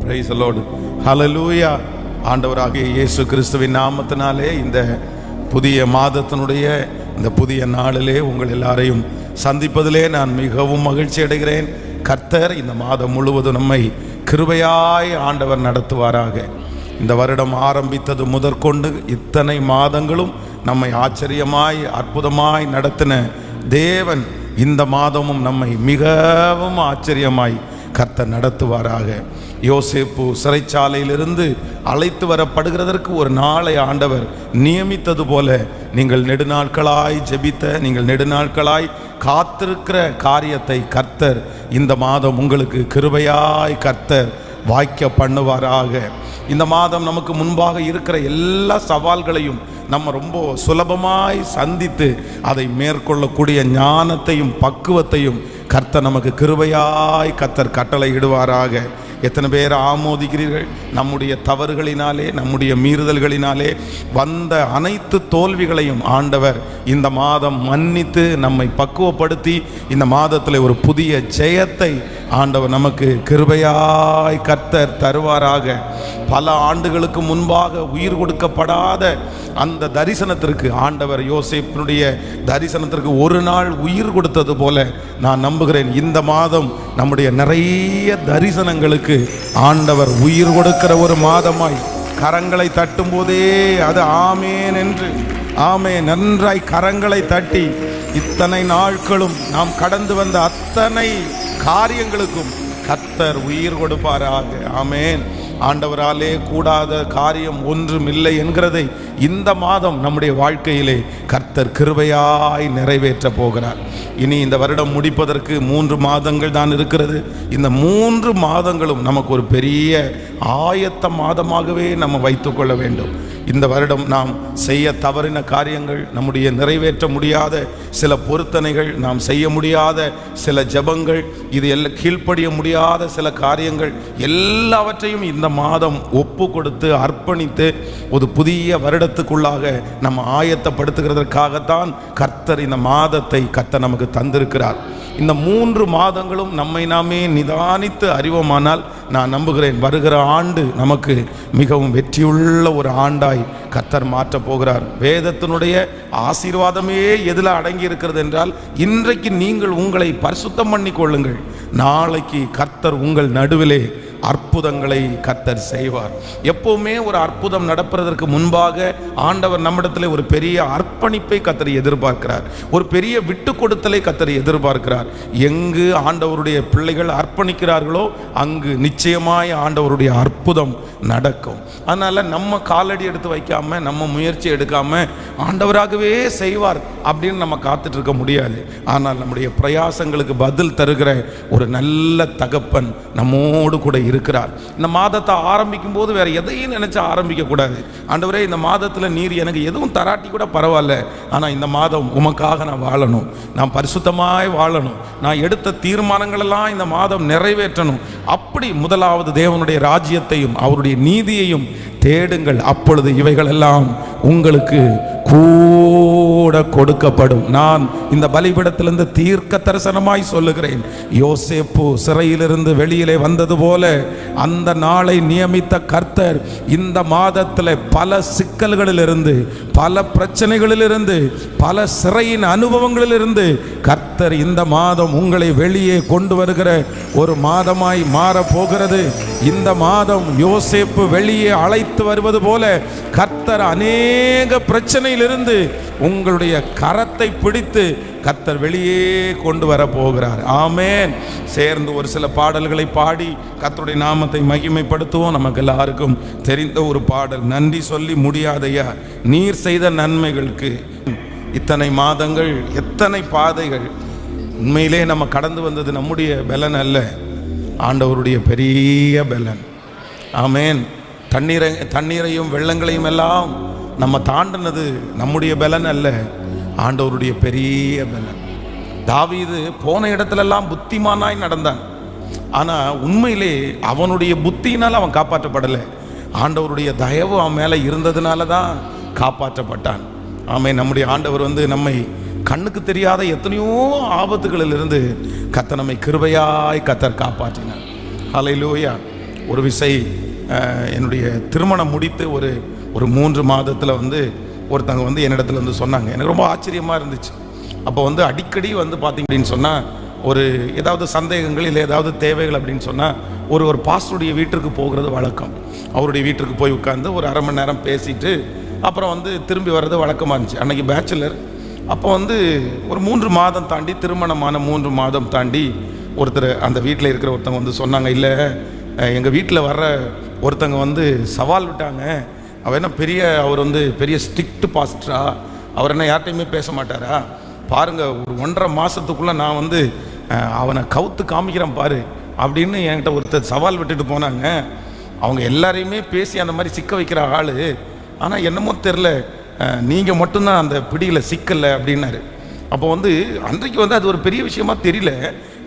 Praise the Lord. ஹல்லேலூயா. ஆண்டவராகிய இயேசு கிறிஸ்துவின் நாமத்தினாலே இந்த புதிய மாதத்தினுடைய இந்த புதிய நாளிலே உங்கள் எல்லாரையும் சந்திப்பதிலே நான் மிகவும் மகிழ்ச்சி அடைகிறேன். கர்த்தர் இந்த மாதம் முழுவதும் நம்மை கிருபையாய் ஆண்டவர் நடத்துவாராக. இந்த வருடம் ஆரம்பித்தது முதற்கொண்டு இத்தனை மாதங்களும் நம்மை ஆச்சரியமாய் அற்புதமாய் நடத்தின தேவன் இந்த மாதமும் நம்மை மிகவும் ஆச்சரியமாய் கர்த்தர் நடத்துவாராக. யோசேப்பு சிறைச்சாலையிலிருந்து அழைத்து வரப்படுகிறதற்கு ஒரு நாளை ஆண்டவர் நியமித்தது போல நீங்கள் நெடுநாட்களாய் ஜெபித்த, நீங்கள் நெடுநாட்களாய் காத்திருக்கிற காரியத்தை கர்த்தர் இந்த மாதம் உங்களுக்கு கிருபையாய் கர்த்தர் வாய்க்க பண்ணுவாராக. இந்த மாதம் நமக்கு முன்பாக இருக்கிற எல்லா சவால்களையும் நம்ம ரொம்ப சுலபமாய் சந்தித்து அதை மேற்கொள்ளக்கூடிய ஞானத்தையும் பக்குவத்தையும் கர்த்தர் நமக்கு கிருபையாய் கர்த்தர் கட்டளை இடுவாராக. எத்தனை பேர் ஆமோதிக்கிறீர்கள்? நம்முடைய தவறுகளினாலே, நம்முடைய மீறுதல்களினாலே வந்த அனைத்து தோல்விகளையும் ஆண்டவர் இந்த மாதம் மன்னித்து நம்மை பக்குவப்படுத்தி இந்த மாதத்தில் ஒரு புதிய ஜெயத்தை ஆண்டவர் நமக்கு கிருபையாய் கர்த்தர் தருவாராக. பல ஆண்டுகளுக்கு முன்பாக உயிர் கொடுக்கப்படாத அந்த தரிசனத்திற்கு ஆண்டவர் யோசேப்பினுடைய தரிசனத்திற்கு ஒரு நாள் உயிர் கொடுத்தது போல நான் நம்புகிறேன் இந்த மாதம் நம்முடைய நிறைய தரிசனங்களுக்கு ஆண்டவர் உயிர் கொடுக்கிற ஒரு மாதமாய் கரங்களை தட்டும் போதே அது ஆமேன் என்று ஆமேன் நன்றாய் கரங்களை தட்டி இத்தனை நாட்களும் நாம் கடந்து வந்த அத்தனை காரியங்களுக்கும் கர்த்தர் உயிர் கொடுப்பாராக. ஆமேன். ஆண்டவராலே கூடாத காரியம் ஒன்றும் இல்லை என்கிறதை இந்த மாதம் நம்முடைய வாழ்க்கையிலே கர்த்தர் கிருபையாய் நிறைவேற்ற போகிறார். இனி இந்த வருடம் முடிப்பதற்கு 3 மாதங்கள் தான் இருக்கிறது. இந்த 3 மாதங்களும் நமக்கு ஒரு பெரிய ஆயத்த மாதமாகவே நம்ம வைத்துக்கொள்ள வேண்டும். இந்த வருடம் நாம் செய்ய தவறின காரியங்கள், நம்முடைய நிறைவேற்ற முடியாத சில பொருத்தனைகள், நாம் செய்ய முடியாத சில ஜெபங்கள், இது எல்லாம் கீழ்ப்படிய முடியாத சில காரியங்கள் எல்லாவற்றையும் இந்த மாதம் ஒப்பு கொடுத்து அர்ப்பணித்து ஒரு புதிய வருடத்துக்குள்ளாக நம்ம ஆயத்தப்படுத்துகிறதற்காகத்தான் கர்த்தர் இந்த மாதத்தை கர்த்தர் நமக்கு தந்திருக்கிறார். இந்த 3 மாதங்களும் நம்மை நாமே நிதானித்து அறிவோமானால் நான் நம்புகிறேன் வருகிற ஆண்டு நமக்கு மிகவும் வெற்றியுள்ள ஒரு ஆண்டாய் கர்த்தர் மாற்றப் போகிறார். வேதத்தினுடைய ஆசீர்வாதமே எதில் அடங்கி இருக்கிறது என்றால், இன்றைக்கு நீங்கள் உங்களை பரிசுத்தம் பண்ணி கொள்ளுங்கள், நாளைக்கு கர்த்தர் உங்கள் நடுவிலே அற்புதங்களை கர்த்தர் செய்வார். எப்பவுமே ஒரு அற்புதம் நடப்பதற்கு முன்பாக ஆண்டவர் நம்மிடத்தில் ஒரு பெரிய அர்ப்பணிப்பை கர்த்தர் எதிர்பார்க்கிறார், ஒரு பெரிய விட்டு கொடுத்தலை கர்த்தர் எதிர்பார்க்கிறார். எங்கு ஆண்டவருடைய பிள்ளைகள் அர்ப்பணிக்கிறார்களோ அங்கு நிச்சயமாய் ஆண்டவருடைய அற்புதம் நடக்கும். அதனால நம்ம காலடி எடுத்து வைக்காம, நம்ம முயற்சி எடுக்காம ஆண்டவராகவே செய்வார் அப்படின்னு நம்ம காத்துட்டு இருக்க முடியாது. ஆனால் நம்முடைய பிரயாசங்களுக்கு பதில் தருகிற ஒரு நல்ல தகப்பன் நம்மோடு கூட இருக்கிறார். இந்த மாதத்தை ஆரம்பிக்கும் போது வேற எதையும் நினைச்சு ஆரம்பிக்க கூடாது. ஆண்டவரே, இந்த மாதத்தில் நீர் எனக்கு எதுவும் தராட்டி கூட பரவாயில்ல, ஆனால் இந்த மாதம் உமக்காக நான் வாழணும், நான் பரிசுத்தமாய் வாழணும், நான் எடுத்த தீர்மானங்கள் எல்லாம் இந்த மாதம் நிறைவேற்றணும். அப்படி முதலாவது தேவனுடைய ராஜ்யத்தையும் அவருடைய நீதியையும் தேடுங்கள், அப்பொழுது இவைகள் எல்லாம் உங்களுக்கு கூட கொடுக்கப்படும். நான் இந்த பலிபீடத்திலிருந்து தீர்க்க தரிசனமாய் சொல்லுகிறேன். யோசேப்பு சிறையிலிருந்து வெளியிலே வந்தது போல அந்த நாளை நியமித்த கர்த்தர் இந்த மாதத்தில் பல சிக்கல்களிலிருந்து, பல பிரச்சனைகளிலிருந்து, பல சிறையின் அனுபவங்களிலிருந்து கர்த்தர் இந்த மாதம் உங்களை வெளியே கொண்டு வருகிற ஒரு மாதமாய் மாறப் போகிறது. இந்த மாதம் யோசேப்பு வெளியே அழைத்து வருவது போல கர்த்தர் அநேக பிரச்சனையிலிருந்து உங்களுடைய கரத்தை பிடித்து கர்த்தர் வெளியே கொண்டு வர போகிறார். ஆமேன். சேர்ந்து ஒரு சில பாடல்களை பாடி கர்த்தருடைய நாமத்தை மகிமைப்படுத்துவோம். நமக்கு எல்லாருக்கும் தெரிந்த ஒரு பாடல், நன்றி சொல்லி முடியாதையா நீர் செய்த நன்மைகளுக்கு. இத்தனை மாதங்கள், எத்தனை பாதைகள், உண்மையிலே நம்ம கடந்து வந்தது நம்முடைய பலன் அல்ல, ஆண்டவருடைய பெரிய பலன். ஆமேன். தண்ணீரையும் வெள்ளங்களையும் எல்லாம் நம்ம தாண்டினது நம்முடைய பலன் அல்ல, ஆண்டவருடைய பெரிய பலன். தாவீது போன இடத்துலெல்லாம் புத்திமானாய் நடந்தான், ஆனால் உண்மையிலே அவனுடைய புத்தியினால் அவன் காப்பாற்றப்படலை, ஆண்டவருடைய தயவு அவன் மேலே இருந்ததுனால தான் காப்பாற்றப்பட்டான். ஆமென். நம்முடைய ஆண்டவர் நம்மை கண்ணுக்கு தெரியாத எத்தனையோ ஆபத்துகளிலிருந்து கர்த்தர் நம்மை கிருபையாய் கர்த்தர் காப்பாற்றினார். ஹல்லேலூயா. ஒரு விசை என்னுடைய திருமணம் முடித்து ஒரு 3 மாதத்தில் வந்து ஒருத்தங்க வந்து என்னிடத்துல வந்து சொன்னாங்க. எனக்கு ரொம்ப ஆச்சரியமாக இருந்துச்சு. அப்போ வந்து அடிக்கடி வந்து பார்த்திங்க அப்படின்னு சொன்னால் ஒரு ஏதாவது சந்தேகங்கள் இல்லை ஏதாவது தேவைகள் அப்படின்னு சொன்னால் ஒரு பாஸ்டருடைய வீட்டிற்கு போகிறது வழக்கம். அவருடைய வீட்டிற்கு போய் உட்காந்து ஒரு அரை மணி நேரம் பேசிட்டு அப்புறம் வந்து திரும்பி வர்றது வழக்கமாக இருந்துச்சு. அன்றைக்கி பேச்சுலர். அப்போ வந்து ஒரு 3 மாதம் தாண்டி, திருமணமான 3 மாதம் தாண்டி ஒருத்தர் அந்த வீட்டில் இருக்கிற ஒருத்தவங்க வந்து சொன்னாங்க, இல்லை எங்கள் வீட்டில் வர்ற ஒருத்தங்க வந்து சவால் விட்டாங்க. அவர் என்ன அவர் வந்து பெரிய ஸ்ட்ரிக்ட் பாஸ்டரா, அவர் என்ன யார்கிட்டையுமே பேச மாட்டாரா, பாருங்கள் ஒரு 1.5 மாதத்துக்குள்ளே நான் வந்து அவனை கவுத்து காமிக்கிறேன் பாரு அப்படின்னு என்கிட்ட ஒருத்தர் சவால் விட்டுட்டு போனாங்க. அவங்க எல்லாரையுமே பேசி அந்த மாதிரி சிக்க வைக்கிற ஆள், ஆனால் என்னமோ தெரில நீங்கள் மட்டும்தான் அந்த பிடியில் சிக்கலை அப்படின்னாரு. அப்போ வந்து அன்றைக்கு வந்து அது ஒரு பெரிய விஷயமா தெரியல.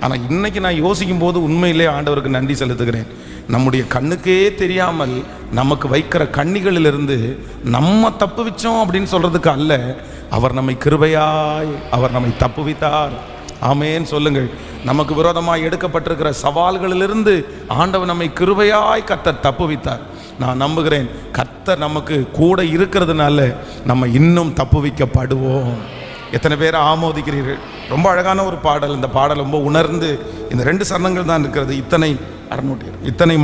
ஆனால் இன்றைக்கி நான் யோசிக்கும் போது உண்மையிலே ஆண்டவருக்கு நன்றி செலுத்துகிறேன். நம்முடைய கண்ணுக்கே தெரியாமல் நமக்கு வைக்கிற கண்ணிகளிலிருந்து நம்ம தப்புவிச்சோம் அப்படின்னு சொல்கிறதுக்கு அல்ல, அவர் நம்மை கிருபையாய் அவர் நம்மை தப்புவித்தார். ஆமேன்னு சொல்லுங்கள். நமக்கு விரோதமாக எடுக்கப்பட்டிருக்கிற சவால்களிலிருந்து ஆண்டவர் நம்மை கிருபையாய் கர்த்தர் தப்புவித்தார். நான் நம்புகிறேன் கர்த்தர் நமக்கு கூட இருக்கிறதுனால நம்ம இன்னும் தப்புவிக்கப்படுவோம். எத்தனை பேர் ஆமோதிக்கிறீர்கள்? ரொம்ப அழகான ஒரு பாடல். இந்த பாடல் ரொம்ப உணர்ந்து, இந்த 2 சரணங்கள் தான் இருக்கிறது. இத்தனை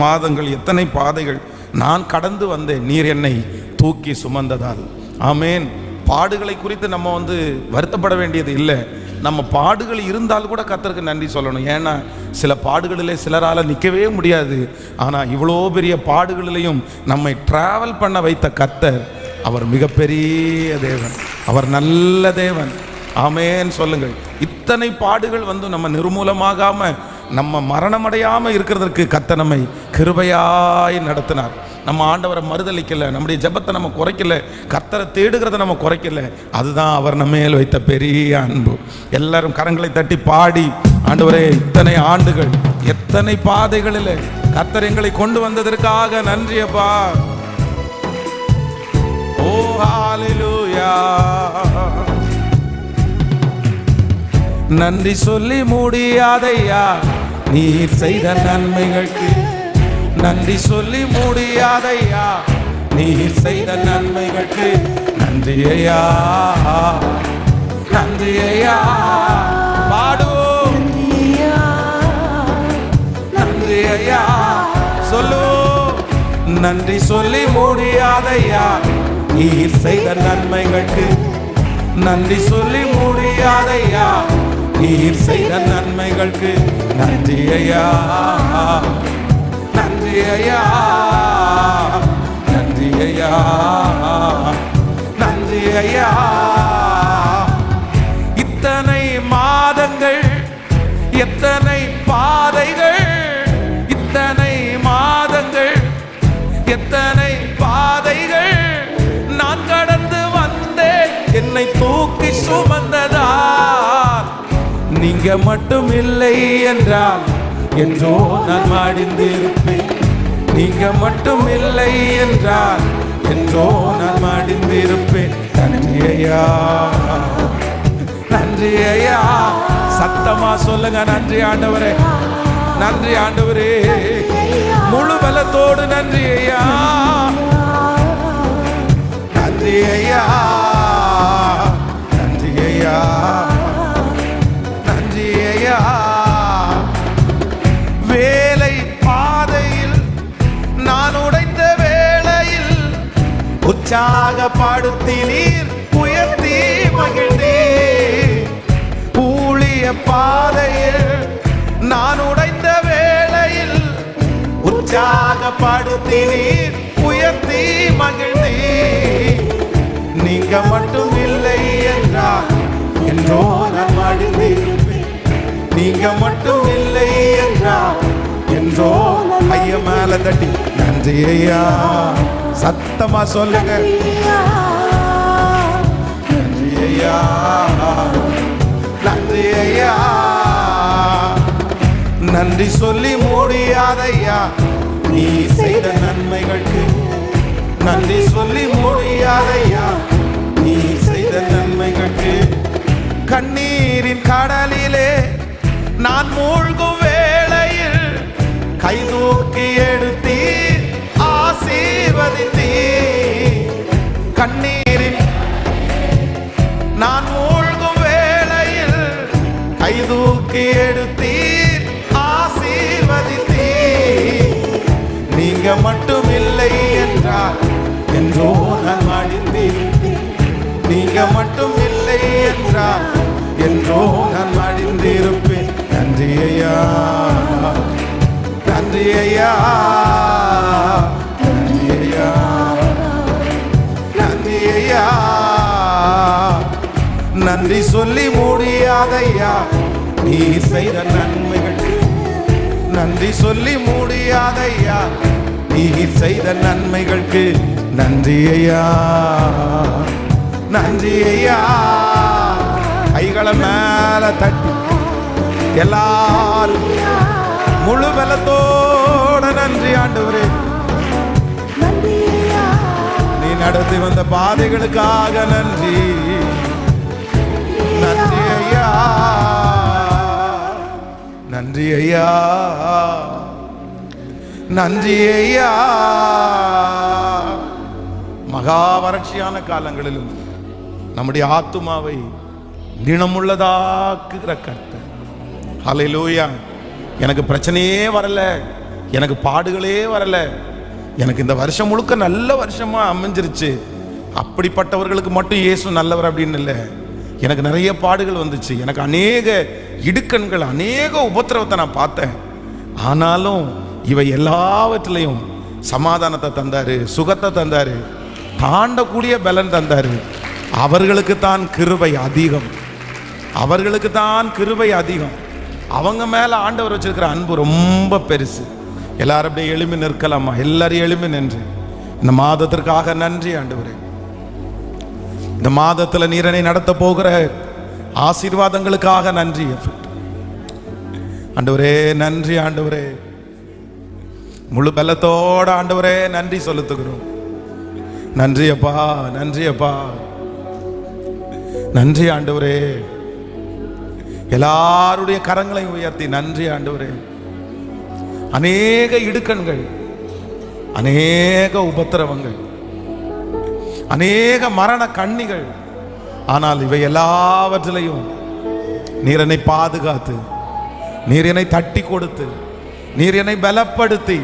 மாதங்கள், எத்தனை பாதைகள் நான் கடந்து வந்தேன், நீர் என்னை தூக்கி சுமந்ததால். ஆமேன். பாடுகளை குறித்து நம்ம வந்து வருத்தப்பட வேண்டியது இல்லை. நம்ம பாடுகள் இருந்தால் கூட கர்த்தருக்கு நன்றி சொல்லணும். ஏன்னா சில பாடுகளிலே சிலரால் நிற்கவே முடியாது. ஆனால் இவ்வளோ பெரிய பாடுகளிலையும் நம்மை டிராவல் பண்ண வைத்த கர்த்தர், அவர் மிகப்பெரிய தேவன், அவர் நல்ல தேவன். ஆமேன்னு சொல்லுங்கள். இத்தனை பாடுகள் வந்து நம்ம நிர்மூலமாகாம, நம்ம மரணமடையாமல் இருக்கிறதற்கு கர்த்தர் நம்மை கிருபையாய் நடத்தினார். நம்ம ஆண்டவரை மறுதளிக்கலை, நம்முடைய ஜெபத்தை நம்ம குறைக்கல, கர்த்தரை தேடுகிறத நம்ம குறைக்கல. அதுதான் அவர் நம்ம மேல் வைத்த பெரிய அன்பு. எல்லாரும் கரங்களை தட்டி பாடி, ஆண்டவரே இத்தனை ஆண்டுகள், எத்தனை பாதைகளில் கர்த்தர் எங்களை கொண்டு வந்ததற்காக நன்றியப்பா. ஓ ஹல்லேலூயா. நன்றி சொல்லி முடியாதையா நீர் செய்த நன்மைகளுக்கு, நன்றி சொல்லி முடியாதையா நீர் செய்த நன்மைகளுக்கு. நன்றி ஐயா, நன்றி ஐயா. பாடுவோம் நன்றி ஐயா, சொல்லு. நன்றி சொல்லி முடியாதையா நீர் செய்த நன்மைகளுக்கு, நன்றி சொல்லி முடியாதையா நீர் செய்த நன்மைகளுக்கு. நன்றி ஐயா, நன்றி ஐயா, நன்றி ஐயா, நன்றி ஐயா. இத்தனை மாதங்கள், எத்தனை பாதைகள், இத்தனை மாதங்கள், எத்தனை பாதைகள் நான் கடந்து வந்தேன், என்னை தூக்கி சுமந்ததால். நீங்க மட்டும் இல்லை என்றால் என்றோ நான் மடிந்திருப்பேன். நீங்க மட்டும் இல்லை என்றால் என்றோ நான் மடிந்திருப்பேன். நன்றி ஐயா, நன்றி ஐயா. சத்தமா சொல்லுங்க, நன்றி ஆண்டவரே, நன்றி ஆண்டவரே. முழு பலத்தோடு நன்றி ஐயா, நன்றி ஐயா, நன்றி ஐயா, நன்றி ஐயா. வேலை பாதையில் நான் உடைந்த வேளையில் உற்சாகப்படுத்தினீர், உயர்த்தி மகிழ்ந்தீர். ஊழிய பாதையில் நான் உடைந்த வேளையில் உற்சாகப்படுத்தினீர், உயர்த்தி மகிழ்ந்தீர். நீங்க மட்டும் இல்லை என்றால் என்றோ நான் மடிந்திருப்பேன். நீங்க மட்டும் இல்லை என்றால் என்றோ. ஐய மேல தட்டி நன்றி ஐயா, சத்தமா சொல்லுங்க, நன்றி ஐயா, நன்றி ஐயா. நன்றி சொல்லி முடியாதையா நீ செய்த நன்மைகளுக்கு, நன்றி சொல்லி முடியாதையா நீ செய்த நன்மைகளுக்கு. கண்ணீரின் கடலிலே நான் மூழ்கும் வேளையில் கைதூக்கி எடுத்தி மட்டும் இல்லை என்றால் என்றோ நான் மடிந்திருப்பேன். நீங்க மட்டும் இல்லை என்றால் என்றோ நான் மடிந்திருப்பேன். நன்றி ஐயா, நன்றி ஐயா, நன்றி ஐயா, நன்றி ஐயா. நன்றி சொல்லி முடியாதையா நீ செய்த நன்மைகள். நன்றி சொல்லி முடியாதையா நீ செய்த நன்மைகளுக்கு. நன்றி ஐயா, நன்றி ஐயா. கைகளை மேல தட்டி எல்லாரும் முழு பலத்தோட நன்றி ஆண்டவரே. நீ நடத்தி வந்த பாதைகளுக்காக நன்றி. நன்றி ஐயா, நன்றி ஐயா, நன்றி ஐயா. மகா வறட்சியான காலங்களிலும் நம்முடைய ஆத்துமாவை நிணமுள்ளதாக்குகிற கர்த்தர். ஹல்லேலூயா. எனக்கு பிரச்சனையே வரல, எனக்கு பாடுகளே வரல, எனக்கு இந்த வருஷம் முழுக்க நல்ல வருஷமா அமைஞ்சிருச்சு. அப்படிப்பட்டவர்களுக்கு மட்டும் இயேசு நல்லவர் அப்படின்னு இல்லை. எனக்கு நிறைய பாடுகள் வந்துச்சு, எனக்கு அநேக இடுக்கண்கள், அநேக உபத்திரவத்தை நான் பார்த்தேன். ஆனாலும் இவை எல்லாவற்றிலையும் சமாதானத்தை தந்தாரு, சுகத்தை தந்தாரு, தாண்டக்கூடிய பலன் தந்தாரு. அவர்களுக்கு தான் கிருபை அதிகம், அவர்களுக்கு தான் கிருபை அதிகம். அவங்க மேல ஆண்டவர் வச்சிருக்கிற அன்பு ரொம்ப பெருசு. எல்லாரும் அப்படியே எழுப்பி நிற்கலாமா? எல்லாரும் எழுப்பி நின்று இந்த மாதத்திற்காக நன்றி ஆண்டவரே. இந்த மாதத்துல நீரனை நடத்த போகிற ஆசீர்வாதங்களுக்காக நன்றி ஆண்டவரே. நன்றி ஆண்டவரே, முழு பலத்தோட ஆண்டவரே நன்றி செலுத்துகிறோம். நன்றி அப்பா, நன்றி அப்பா, நன்றி ஆண்டவரே. எல்லாருடைய கரங்களை உயர்த்தி நன்றி ஆண்டவரே. அநேக இடுக்கண்கள், அநேக உபத்திரவங்கள், அநேக மரண கண்ணிகள், ஆனால் இவை எல்லாவற்றிலையும் நீர் என்னை பாதுகாத்து, நீர் என்னை தட்டி கொடுத்து, நீர் என்னை பலப்படுத்தி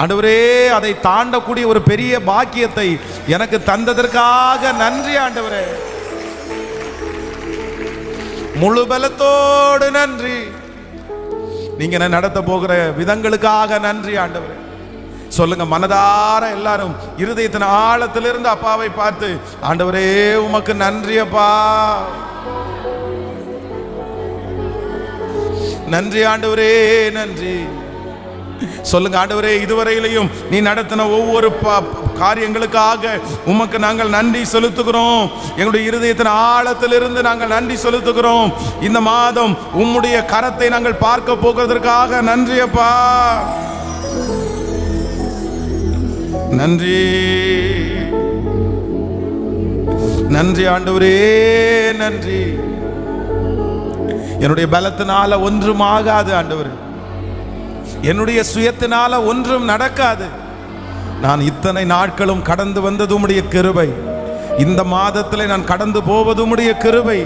ஆண்டவரே அதை தாண்டக்கூடிய ஒரு பெரிய பாக்கியத்தை எனக்கு தந்ததற்காக நன்றி ஆண்டவரே. முழு பலத்தோடு நன்றி. நீங்க என்ன நடத்த போகிற விதங்களுக்காக நன்றி ஆண்டவரே. சொல்லுங்க மனதார எல்லாரும் இருதயத்தின் ஆழத்திலிருந்து அப்பாவை பார்த்து, ஆண்டவரே உமக்கு நன்றி அப்பா, நன்றி ஆண்டவரே, நன்றி. சொல்லுங்க ஆண்டவரே, இதுவரையிலையும் நீ நடத்தின ஒவ்வொரு காரியங்களுக்காக உமக்கு நாங்கள் நன்றி செலுத்துகிறோம். எங்களுடைய இருதயத்தின் ஆழத்திலிருந்து நாங்கள் நன்றி செலுத்துகிறோம். இந்த மாதம் உம்முடைய கரத்தை நாங்கள் பார்க்க போகிறதற்காக நன்றி அப்பா, நன்றி, நன்றி ஆண்டவரே, நன்றி. என்னுடைய பலத்தினால ஒன்றும் ஆகாது ஆண்டவரே, என்னுடைய சுயத்தினால ஒன்றும் நடக்காது. நான் இத்தனை நாட்களும் கடந்து வந்தது உம்முடைய கிருபை. இந்த மாதத்திலே நான் கடந்து போவது உம்முடைய கிருபை.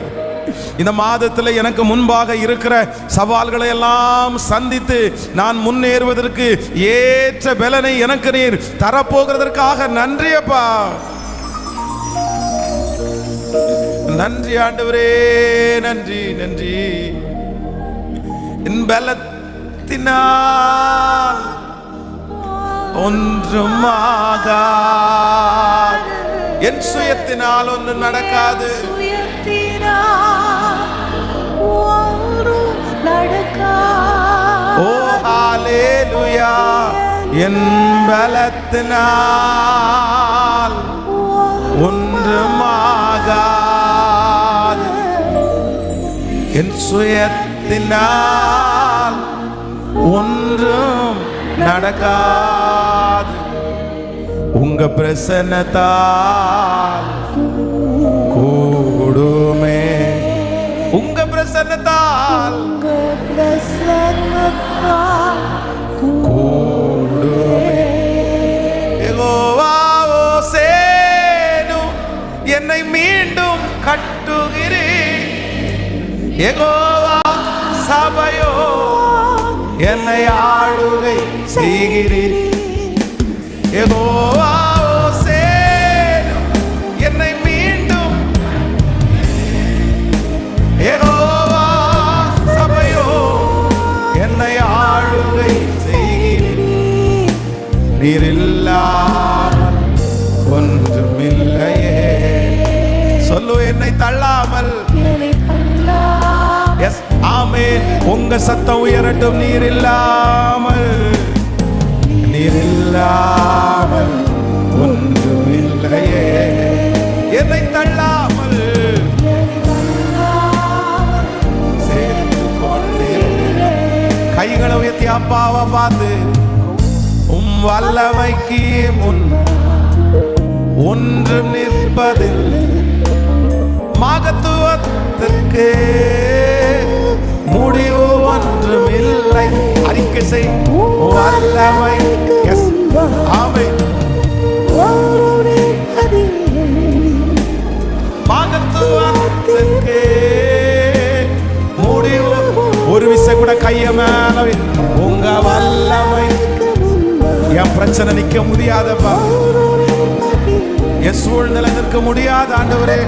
இந்த மாதத்தில் எனக்கு முன்பாக இருக்கிற சவால்களை எல்லாம் சந்தித்து நான் முன்னேறுவதற்கு ஏற்ற பலனை எனக்கு நீர் தரப்போகிறதற்காக நன்றி அப்பா, நன்றி ஆண்டவரே, நன்றி, நன்றி. என் பலத்தினால் ஒன்றுமாகாது, என் சுயத்தினால் ஒன்றும் நடக்காது, ஓ ஹல்லேலூயா. என் பலத்தினால் ஒன்றுமாகாது, என் சுயத்தினால் ஒன்றும் நடக்காது. உங்க பிரசன்னத்தால் கூடுமே, உங்க பிரசன்னத்தால் கூடுமே. யெகோவா ஓசேனு என்னை மீண்டும் கட்டுகிறீர், யெகோவா சபையோ என்னை ஆளுகை செய்கிறீர். யெகோவா ஓசேனும் என்னை மீண்டும், யெகோவா சபையோ என்னை ஆளுகை செய்கிறீர். நீர் இல்லாமல் ஒன்றுமில்லையே. சொல்லு, என்னை தள்ளாமல். எஸ், ஆமென். உங்க சத்தம் உயரட்டும். நீர் இல்லாமல், நீர் இல்லாமல் ஒன்றுமில்லையே. என்னை தள்ளாமல் சேர்த்து கொண்டீர். கைகளை உயர்த்தி அப்பாவை பார்த்து, உம் வல்லமைக்கு முன் ஒன்றும் நிற்பதில், மகத்துவத்திற்கு முடிவு ஒன்றும் இல்லை. அறிக்கை செய். வல்லமை. எஸ், ஆமென். மகத்துவத்திற்கு முடிவு. ஒரு விசை கூட கைய மேல உங்க வல்லமை. என் பிரச்சனை நிக்க முடியாதப்பா, என் சூழ்நிலை நிற்க முடியாத ஆண்டவரே.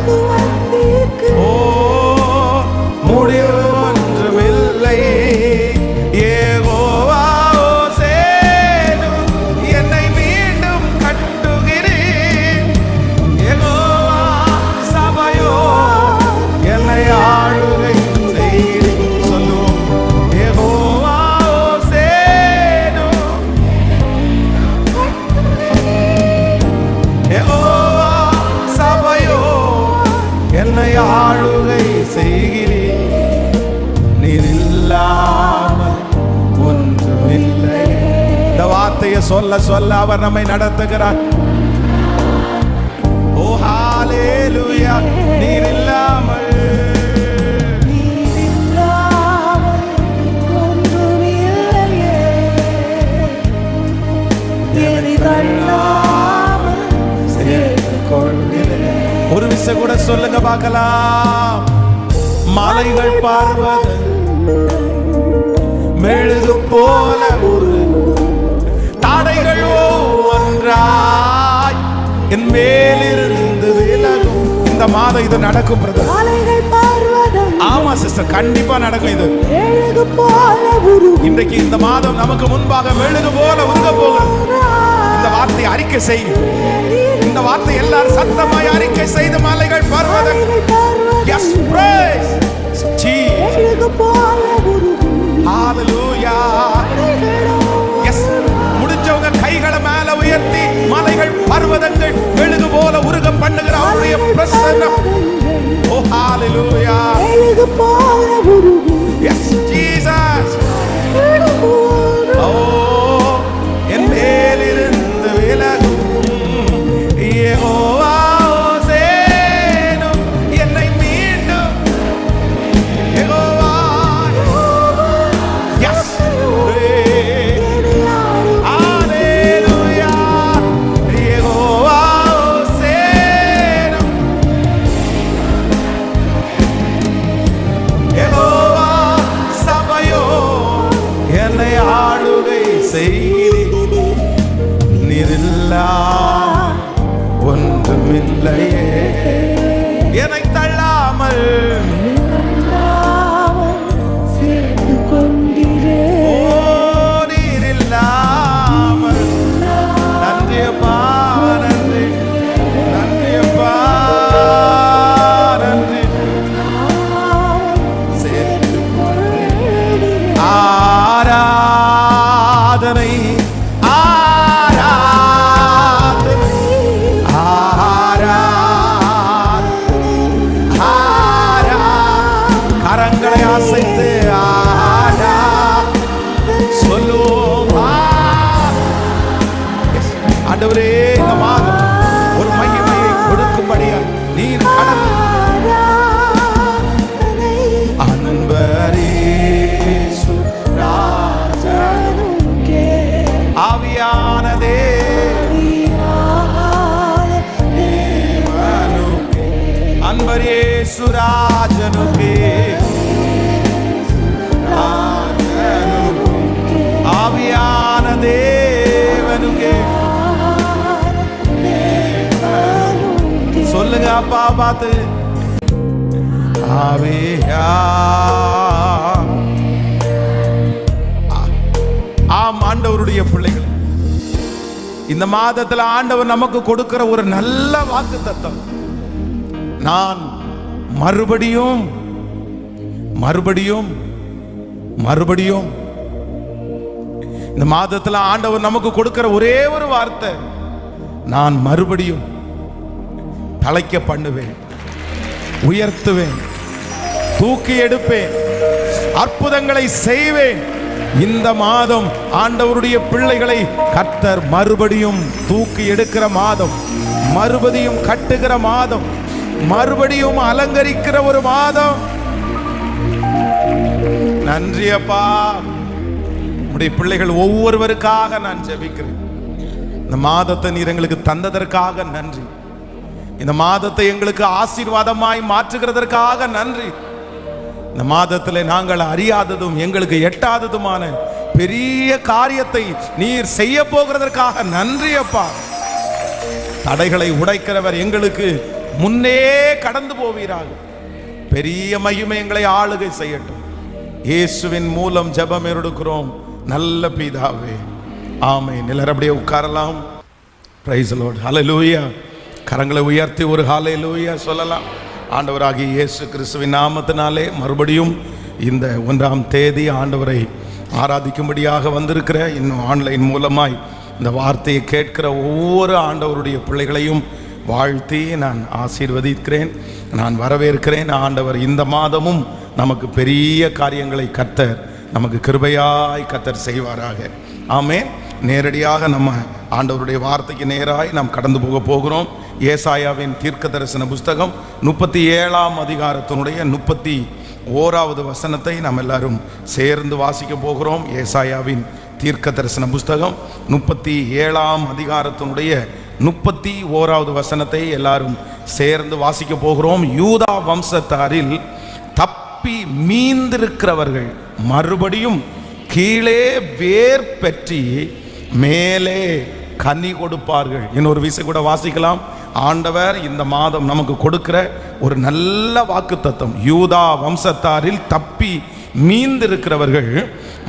ஓ, முடிவு ஒன்றுமில்லை. யெகோவா ஓசேனும் என்னை மீண்டும் கட்டுகிறேன். யெகோவா சபையோ என்னை ஆளுகை செய்கிறேன். சொல்லுவோம், யெகோவா ஓசேனும், யெகோவா சபையோ என்னை ஆளுகை செய்கிறேன். நீர் இல்லாமல் ஒன்றுமில்லை. இந்த வார்த்தையை சொல்ல சொல்ல அவர் நம்மை நடத்துகிறார். ஓ ஹalleluya. நீர் இல்லாமல் ஒன்றுமில்லையே. என்னை தள்ளாமல் சேர்த்து கொண்டீரே. ஒரு விஷயம் கூட சொல்லுங்க பார்க்கலாம். மலைகள் பார்வது மெழுகு போல ஒரு தாடைகள் ஒன்றாய் என் மேலிருந்து விலகும். இந்த மாதம் இது நடக்கும் பிரதர். ஆமா சிஸ்டர், கண்டிப்பா நடக்கும். இது மெழுகு போல உருகும். இன்றைக்கு இந்த மாதம் நமக்கு முன்பாக மெழுகு போல உருக போகிறது. இந்த வார்த்தை அறிக்கை செய்யும். இந்த வார்த்தை எல்லாரும் சத்தமாய் அறிக்கை செய்து மலைகள் பர்வதங்கள். Yes, praise Jesus. மெழுகு போல உருகும். Hallelujah. Yes, முடிஞ்சவங்க கைகளை மேல உயர்த்தி மலைகள் பர்வதங்கள் மெழுகு போல உருக பண்ணுகிற அவருடைய பிரசன்னம். Oh hallelujah. மெழுகு போல உருகும். Yes, Jesus. Oh, என் மேலிருந்து விலகும். யெகோவா ஓசேனும் என்னை மீண்டும். யெகோவா. Yes. Hallelujah. யெகோவா ஓசேனும், யெகோவா சபையோ என்னை ஆளுகை செய்கிறீர். நீர் இல்லாமல் ஒன்றுமில்லையே. என்னை தள்ளாமல் சேர்த்து கொண்டீரே. ஓ, நீர் இல்லாமல். நன்றி அப்பா, நன்றி, நன்றி அப்பா, நன்றி. சேர்த்து ஆராதனை, ஆராதனை, ஆராதனை. கரங்களை அசைத்து ஆரா சொல்லுவோம். ஆண்டவரே, இந்த மாதம் ஒரு மகிமையை கொடுக்கும்படியா நீர் கடந்து அன்பரேசு ராஜனுக்கே ஆவியான தேவனுக்கே, அன்பரேசு ராஜனுக்கே, ஆவியான தேவனுக்கே சொல்லுங்க அப்பா பார்த்து. ஆவியா ஆம் ஆண்டவருடைய பிள்ளைகள், இந்த மாதத்துல ஆண்டவர் நமக்கு கொடுக்கிற ஒரு நல்ல வாக்குத்தத்தம், நான் மறுபடியும் மறுபடியும் மறுபடியும். இந்த மாதத்துல ஆண்டவர் நமக்கு கொடுக்கிற ஒரே ஒரு வார்த்தை, நான் மறுபடியும் தலைக்க பண்ணுவேன், உயர்த்துவேன், தூக்கி எடுப்பேன், அற்புதங்களை செய்வேன். இந்த மாதம் ஆண்டவருடைய பிள்ளைகளை கர்த்தர் மறுபடியும் தூக்கி எடுக்கிற மாதம், மறுபடியும் கட்டுகிற மாதம், மறுபடியும் அலங்கரிக்கிற ஒரு மாதம். நன்றி அப்பா, உடைய பிள்ளைகள் ஒவ்வொருவருக்காக நான் ஜெபிக்கிறேன். இந்த மாதத்தை நீர் எங்களுக்கு தந்ததற்காக நன்றி. இந்த மாதத்தை எங்களுக்கு ஆசீர்வாதமாய் மாற்றுகிறதற்காக நன்றி. இந்த மாதத்தில் நாங்கள் அறியாததும் எங்களுக்கு எட்டாததுமான பெரிய காரியத்தை நீர் செய்ய போகிறதற்காக நன்றி அப்பா. தடைகளை உடைக்கிறவர் எங்களுக்கு முன்னே கடந்து போவீராக. பெரிய மகிமை எங்களை ஆளுகை செய்யட்டும். இயேசுவின் மூலம் ஜெபம் எடுக்கிறோம் நல்ல பிதாவே, ஆமென். எல்லாரும் அப்படியே உட்காரலாம். பிரைஸ் தி லார்ட், ஹல்லேலூயா. கரங்களை உயர்த்தி ஒரு ஹல்லேலூயா சொல்லலாம். ஆண்டவராகிய இயேசு கிறிஸ்துவின் நாமத்தினாலே மறுபடியும் இந்த 1ஆம் தேதி ஆண்டவரை ஆராதிக்கும்படியாக வந்திருக்கிற, இன்னும் ஆன்லைன் மூலமாய் இந்த வார்த்தையை கேட்கிற ஒவ்வொரு ஆண்டவருடைய பிள்ளைகளையும் வாழ்த்தி நான் ஆசீர்வதிக்கிறேன், நான் வரவேற்கிறேன். ஆண்டவர் இந்த மாதமும் நமக்கு பெரிய காரியங்களை கர்த்தர் நமக்கு கிருபையாய் கர்த்தர் செய்வாராக. ஆமென். நேரடியாக நம்ம ஆண்டவருடைய வார்த்தைக்கு நேராய் நாம் கடந்து போகிறோம். ஏசாயாவின் தீர்க்க தரிசன புஸ்தகம் 37ஆம் அதிகாரத்தினுடைய 31வது வசனத்தை நாம் எல்லாரும் சேர்ந்து வாசிக்க போகிறோம். ஏசாயாவின் தீர்க்க தரிசன புஸ்தகம் 37ஆம் அதிகாரத்தினுடைய 31வது வசனத்தை எல்லாரும் சேர்ந்து வாசிக்க போகிறோம். யூதா வம்சத்தாரில் தப்பி மீந்திருக்கிறவர்கள் மறுபடியும் கீழே வேர் பெற்றி மேலே கனி கொடுப்பார்கள். இன்னொரு விஷயம் கூட வாசிக்கலாம். ஆண்டவர் இந்த மாதம் நமக்கு கொடுக்கிற ஒரு நல்ல வாக்குத்தத்தம், யூதா வம்சத்தாரில் தப்பி மீந்திருக்கிறவர்கள்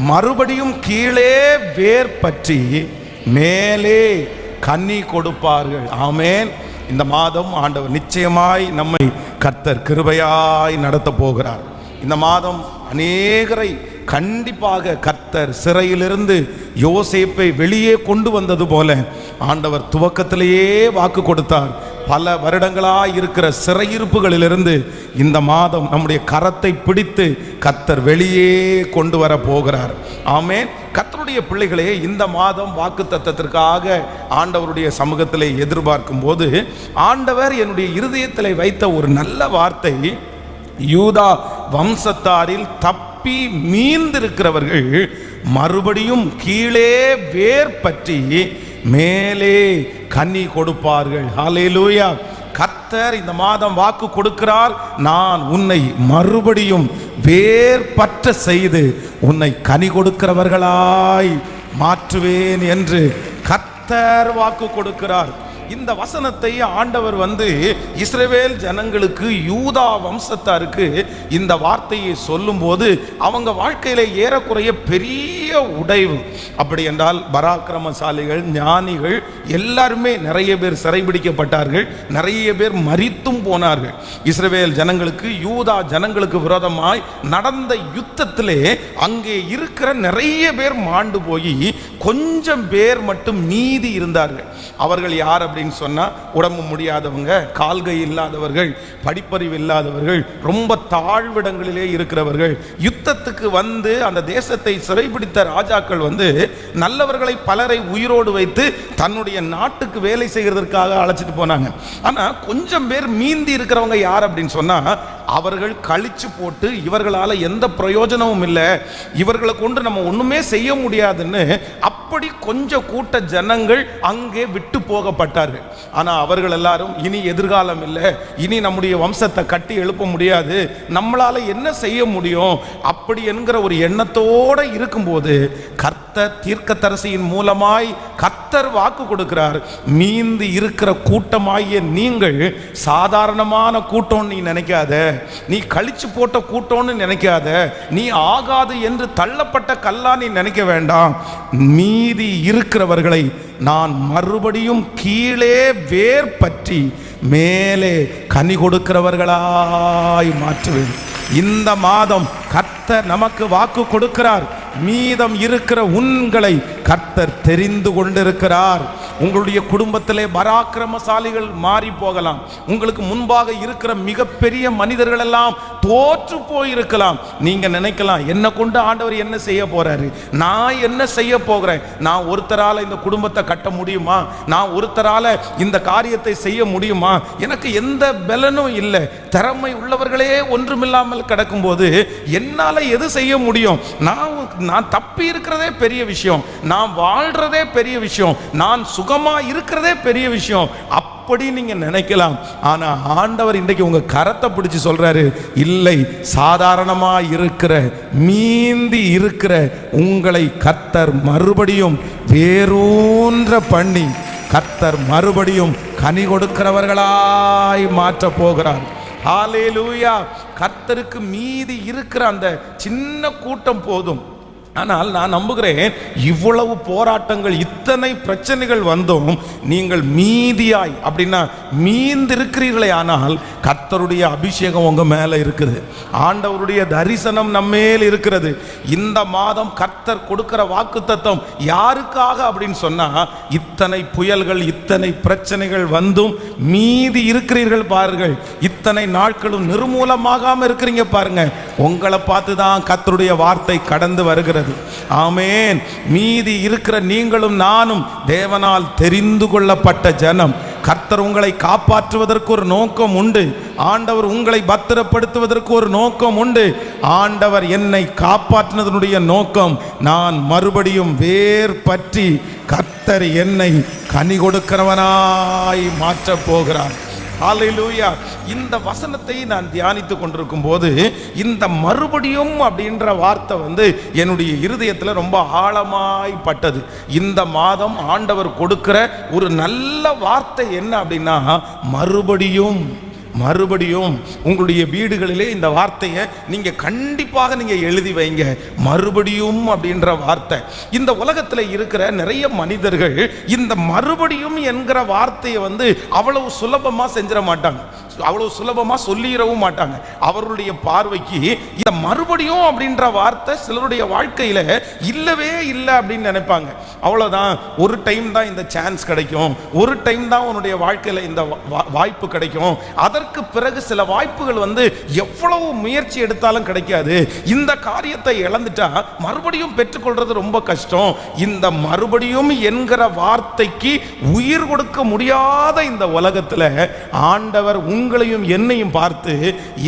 மறுபடியும் கீழே வேர் பற்றி மேலே கனி கொடுப்பார்கள். ஆமென். இந்த மாதம் ஆண்டவர் நிச்சயமாய் நம்மை கர்த்தர் கிருபையாய் நடத்த போகிறார். இந்த மாதம் அநேகரை கண்டிப்பாக கர்த்தர் சிறையிலிருந்து யோசேப்பை வெளியே கொண்டு வந்தது போல ஆண்டவர் துவக்கத்திலேயே வாக்கு கொடுத்தார். பல வருடங்களாய் இருக்கிற சிறையிருப்புகளிலிருந்து இந்த மாதம் நம்முடைய கரத்தை பிடித்து கர்த்தர் வெளியே கொண்டு வர போகிறார். ஆமென். கர்த்தருடைய பிள்ளைகளே, இந்த மாதம் வாக்குத்தத்தத்திற்காக ஆண்டவருடைய சமூகத்திலே எதிர்பார்க்கும் போது ஆண்டவர் என்னுடைய இருதயத்திலே வைத்த ஒரு நல்ல வார்த்தை, யூதா வம்சத்தாரில் தப்பி மீந்திருக்கிறவர்கள் மறுபடியும் கீழே வேர் பற்றி மேலே கனி கொடுப்பார்கள். ஹல்லேலூயா. கர்த்தர் இந்த மாதம் வாக்கு கொடுக்கிறார், நான் உன்னை மறுபடியும் வேர் பற்ற செய்து உன்னை கனி கொடுக்கிறவர்களாய் மாற்றுவேன் என்று கர்த்தர் வாக்கு கொடுக்கிறார். இந்த வசனத்தை ஆண்டவர் இஸ்ரவேல் ஜனங்களுக்கு, யூதா வம்சத்தாருக்கு இந்த வார்த்தையை சொல்லும்போது அவங்க வாழ்க்கையில ஏறக்குறைய பெரிய உடைவு. அப்படி என்றால் பராக்கிரமசாலிகள், ஞானிகள் எல்லாருமே நிறைய பேர் சிறைபிடிக்கப்பட்டார்கள், நிறைய பேர் மரித்தும் போனார்கள். இஸ்ரவேல் ஜனங்களுக்கு, யூதா ஜனங்களுக்கு விரோதமாய் நடந்த யுத்தத்திலே அங்கே இருக்கிற நிறைய பேர் மாண்டு போய் கொஞ்சம் பேர் மட்டும் மீதி இருந்தார்கள். அவர்கள் யார் அப்படின்னு சொன்னா, உடம்பு முடியாதவங்க, கால்கை இல்லாதவர்கள், படிப்பறிவு இல்லாதவர்கள், ரொம்ப தாழ்விடங்களிலே இருக்கிறவர்கள். யுத்தத்துக்கு அந்த தேசத்தை சிறைபிடித்த ராஜாக்கள் நல்லவர்களை பலரை உயிரோடு வைத்து தன்னுடைய நாட்டுக்கு வேலை செய்கிறதற்காக அழைச்சிட்டு போனாங்க. ஆனா கொஞ்சம் பேர் மீந்தி இருக்கிறவங்க யார் அப்படின்னு சொன்னா, அவர்கள் கழிச்சு போட்டு இவர்களால் எந்த பிரயோஜனமும் இல்லை, இவர்களை கொண்டு நம்ம ஒண்ணுமே செய்ய முடியாதுன்னு அப்படி கொஞ்சம் கூட்ட ஜனங்கள் அங்கே விட்டு போகப்பட்டார்கள். ஆனா அவர்கள் எல்லாரும் இனி எதிர்காலம் இல்லை, இனி நம்முடைய வம்சத்தை கட்டி எழுப்ப முடியாது, நம்மளால என்ன செய்ய முடியும் அப்படி என்கிற ஒரு எண்ணத்தோட இருக்கும்போது கர்த்தர் தீர்க்கதரிசியின் மூலமாய் கர்த்தர் வாக்கு கொடுக்கிறார். மீந்து இருக்கிற கூட்டமாகிய நீங்கள் சாதாரணமான கூட்டம் நீ நினைக்காத, நீ கழிச்சு போட்ட கூட்டம்னு நினைக்காத, நீ ஆகாது என்று தள்ளப்பட்ட கல்லா நீ நினைக்க வேண்டாம். மீதி இருக்கிறவர்களை நான் மறுபடியும் கீழே வேர் பற்றி மேலே கனி கொடுக்கிறவர்களாய் மாற்றுவேன். இந்த மாதம் கர்த்தர் நமக்கு வாக்கு கொடுக்கிறார். மீதம் இருக்கிற உங்களை கர்த்தர் தெரிந்து கொண்டிருக்கிறார். உங்களுடைய குடும்பத்திலே பராக்கிரமசாலிகள் மாறி போகலாம், உங்களுக்கு முன்பாக இருக்கிற மிகப்பெரிய மனிதர்கள் எல்லாம் தோற்று போயிருக்கலாம். நீங்க நினைக்கலாம், என்ன கொண்டு ஆண்டவர் என்ன செய்ய போறாரு, நான் என்ன செய்ய போகிறேன், நான் ஒருத்தரால இந்த குடும்பத்தை கட்ட முடியுமா, நான் ஒருத்தரால இந்த காரியத்தை செய்ய முடியுமா, எனக்கு எந்த பலனும் இல்லை, திறமை உள்ளவர்களே ஒன்றுமில்லாமல் கிடக்கும் போது என்னால எது செய்ய முடியும், நான் தப்பி இருக்கிறதே பெரிய விஷயம், நான் வாழ்றதே பெரிய விஷயம், நான் சுகமா இருக்கிறதே பெரிய விஷயம் அப்படி நீங்க நினைக்கலாம். ஆனா ஆண்டவர் இன்றைக்கு உங்க கரத்தை பிடிச்சு சொல்றாரு, இல்லை, சாதாரணமா இருக்கிற மீந்தி இருக்கிற உங்களை கர்த்தர் மறுபடியும் வேரூன்ற பண்ணி கர்த்தர் மறுபடியும் கனி கொடுக்கிறவர்களாய் மாற்ற போகிறார். ஹல்லேலூயா. கர்த்தருக்கு மீதி இருக்கிற அந்த சின்ன கூட்டம் போதும். ஆனால் நான் நம்புகிறேன், இவ்வளவு போராட்டங்கள் இத்தனை பிரச்சனைகள் வந்தும் நீங்கள் மீதியாய் அப்படின்னா மீந்திருக்கிறீர்களே, ஆனால் கர்த்தருடைய அபிஷேகம் உங்க மேல இருக்குது, ஆண்டவருடைய தரிசனம் நம்மேல் இருக்கிறது. இந்த மாதம் கர்த்தர் கொடுக்கிற வாக்குத்தத்தம் யாருக்காக அப்படின்னு சொன்னா, இத்தனை புயல்கள் இத்தனை பிரச்சனைகள் வந்தும் மீதி இருக்கிறீர்கள் பாருங்கள், இத்தனை நாட்களும் நிர்மூலமாகாம இருக்கிறீங்க பாருங்க, உங்களை பார்த்து தான் கர்த்தருடைய வார்த்தை கடந்து வருகிறது. ஆமென். மீதி இருக்கிற நீங்களும் நானும் தேவனால் தெரிந்து கொள்ளப்பட்ட ஜனம். கர்த்தர் உங்களை காப்பாற்றுவதற்கு ஒரு நோக்கம் உண்டு, ஆண்டவர் உங்களை பத்திரப்படுத்துவதற்கு ஒரு நோக்கம் உண்டு. ஆண்டவர் என்னை காப்பாற்றினதனுடைய நோக்கம், நான் மறுபடியும் வேர் பற்றி கர்த்தர் என்னை கனி கொடுக்கிறவனாய் மாற்றப் போகிறார். ஹல்லேலூயா. இந்த வசனத்தை நான் தியானித்து கொண்டிருக்கும் போது இந்த மறுபடியும் அப்படின்ற வார்த்தை என்னுடைய இருதயத்தில் ரொம்ப ஆழமாய் பட்டது. இந்த மாதம் ஆண்டவர் கொடுக்கிற ஒரு நல்ல வார்த்தை என்ன அப்படின்னா, மறுபடியும். மறுபடியும் உங்களுடைய வீடுகளிலே இந்த வார்த்தையை நீங்க கண்டிப்பாக நீங்க எழுதி வைங்க. மறுபடியும் அப்படின்ற வார்த்தை, இந்த உலகத்தில் இருக்கிற நிறைய மனிதர்கள் இந்த மறுபடியும் என்கிற வார்த்தையை அவ்வளவு சுலபமா செஞ்சிட மாட்டாங்க, அவ்வளவு சுலபமா சொல்லிடவும் மாட்டாங்க. அவருடைய பார்வைக்கு இந்த மறுபடியும் அப்படின்ற வார்த்தை சிலருடைய வாழ்க்கையில இல்லவே இல்லை அப்படின்னு நினைப்பாங்க. அவ்வளவுதான், ஒரு டைம் தான் இந்த சான்ஸ் கிடைக்கும், ஒரு டைம் தான் உன்னுடைய வாழ்க்கையில இந்த வாய்ப்பு கிடைக்கும், அதற்கு பிறகு சில வாய்ப்புகள் எவ்வளவு முயற்சி எடுத்தாலும் கிடைக்காது. இந்த காரியத்தை இழந்துட்டா மறுபடியும் பெற்றுக்கொள்றது ரொம்ப கஷ்டம். இந்த மறுபடியும் என்கிற வார்த்தைக்கு உயிர் கொடுக்க முடியாத இந்த உலகத்துல ஆண்டவர் உங்களையும் என்னையும் பார்த்து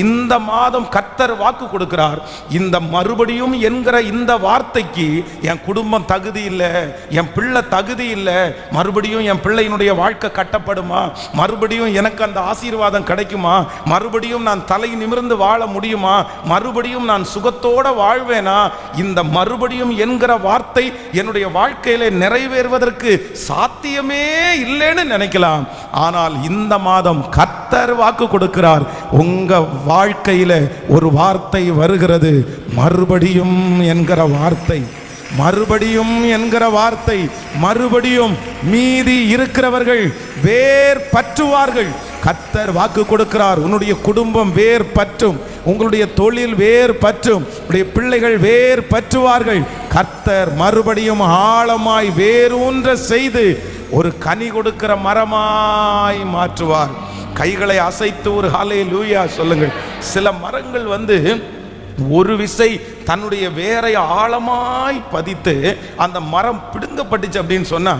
இந்த மாதம் கர்த்தர் வாக்கு கொடுக்கிறார். இந்த மறுபடியும் என்கிற இந்த வார்த்தைக்கு என் குடும்பம் தகுதி இல்லை, என் பிள்ளை தகுதி இல்லை, மறுபடியும் என் பிள்ளையினுடைய வாழ்க்கை கட்டப்படுமா, மறுபடியும் எனக்கு அந்த ஆசீர்வாதம் கிடைக்குமா, மறுபடியும் நான் தலை நிமிர்ந்து வாழ முடியுமா, மறுபடியும் நான் சுகத்தோட வாழ்வேனா, இந்த மறுபடியும் என்கிற வார்த்தை என்னுடைய வாழ்க்கையில நிறைவேறுவதற்கு சாத்தியமே இல்லைன்னு நினைக்கலாம். ஆனால் இந்த மாதம் கர்த்தர் வாக்கு கொடுக்கிறார், உங்க வாழ்க்கையில ஒரு வார்த்தை வருகிறது, மறுபடியும் என்கிற வார்த்தை. மறுபடியும் என்கிற வார்த்தை, மறுபடியும் மீதி இருக்கிறவர்கள் வேர் பற்றுவார்கள். கர்த்தர் வாக்கு கொடுக்கிறார், உன்னுடைய குடும்பம் வேர் பற்றும், உங்களுடைய தொழில் வேர் பற்றும், உங்களுடைய பிள்ளைகள் வேர் பற்றுவார்கள். கர்த்தர் மறுபடியும் ஆழமாய் வேரூன்ற செய்து ஒரு கனி கொடுக்கிற மரமாய் மாற்றுவார். கைகளை அசைத்து ஒரு ஹல்லேலூயா சொல்லுங்கள். சில மரங்கள் ஒரு விசை தன்னுடைய வேரை ஆழமாய் பதித்து அந்த மரம் பிடுங்கப்பட்டுச்சு அப்படின்னு சொன்னா,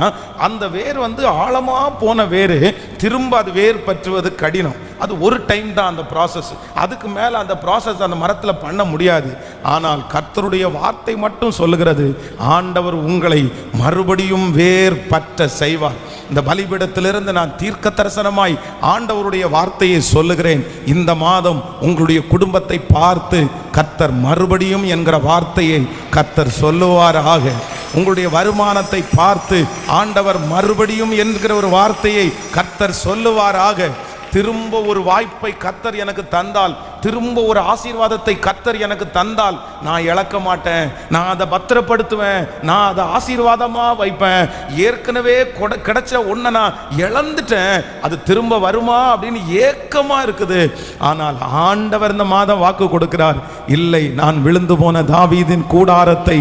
அந்த வேர் ஆழமா போன வேறு திரும்ப அது வேர் பற்றுவது கடினம். அது ஒரு டைம் தான் அந்த ப்ராசஸ். அதுக்கு மேலே அந்த ப்ராசஸ் அந்த மரத்தில் பண்ண முடியாது. ஆனால் கர்த்தருடைய வார்த்தை மட்டும் சொல்லுகிறது, ஆண்டவர் உங்களை மறுபடியும் வேர் பற்ற செய்வார். இந்த பலிபீடத்திலிருந்து நான் தீர்க்க தரிசனமாய் ஆண்டவருடைய வார்த்தையை சொல்லுகிறேன். இந்த மாதம் உங்களுடைய குடும்பத்தை பார்த்து கர்த்தர் மறுபடியும் என்கிற வார்த்தையை கர்த்தர் சொல்லுவாராக. உங்களுடைய வருமானத்தை பார்த்து ஆண்டவர் மறுபடியும் என்கிற ஒரு வார்த்தையை கர்த்தர் சொல்லுவாராக. திரும்ப ஒரு வாய்ப்பை கர்த்தர் எனக்கு தந்தால், திரும்ப ஒரு ஆசீர்வாதத்தை கர்த்தர் எனக்கு தந்தால் நான் இழக்க மாட்டேன், நான் அதை பத்திரப்படுத்துவேன், நான் அதை ஆசீர்வாதமாக வைப்பேன். ஏற்கனவே கிடைச்ச ஒன்றை நான் இழந்துட்டேன், அது திரும்ப வருமா அப்படின்னு ஏக்கமாக இருக்குது. ஆனால் ஆண்டவர் இந்த மாதம் வாக்கு கொடுக்கிறார், இல்லை, நான் விழுந்து போன தாவீதின் கூடாரத்தை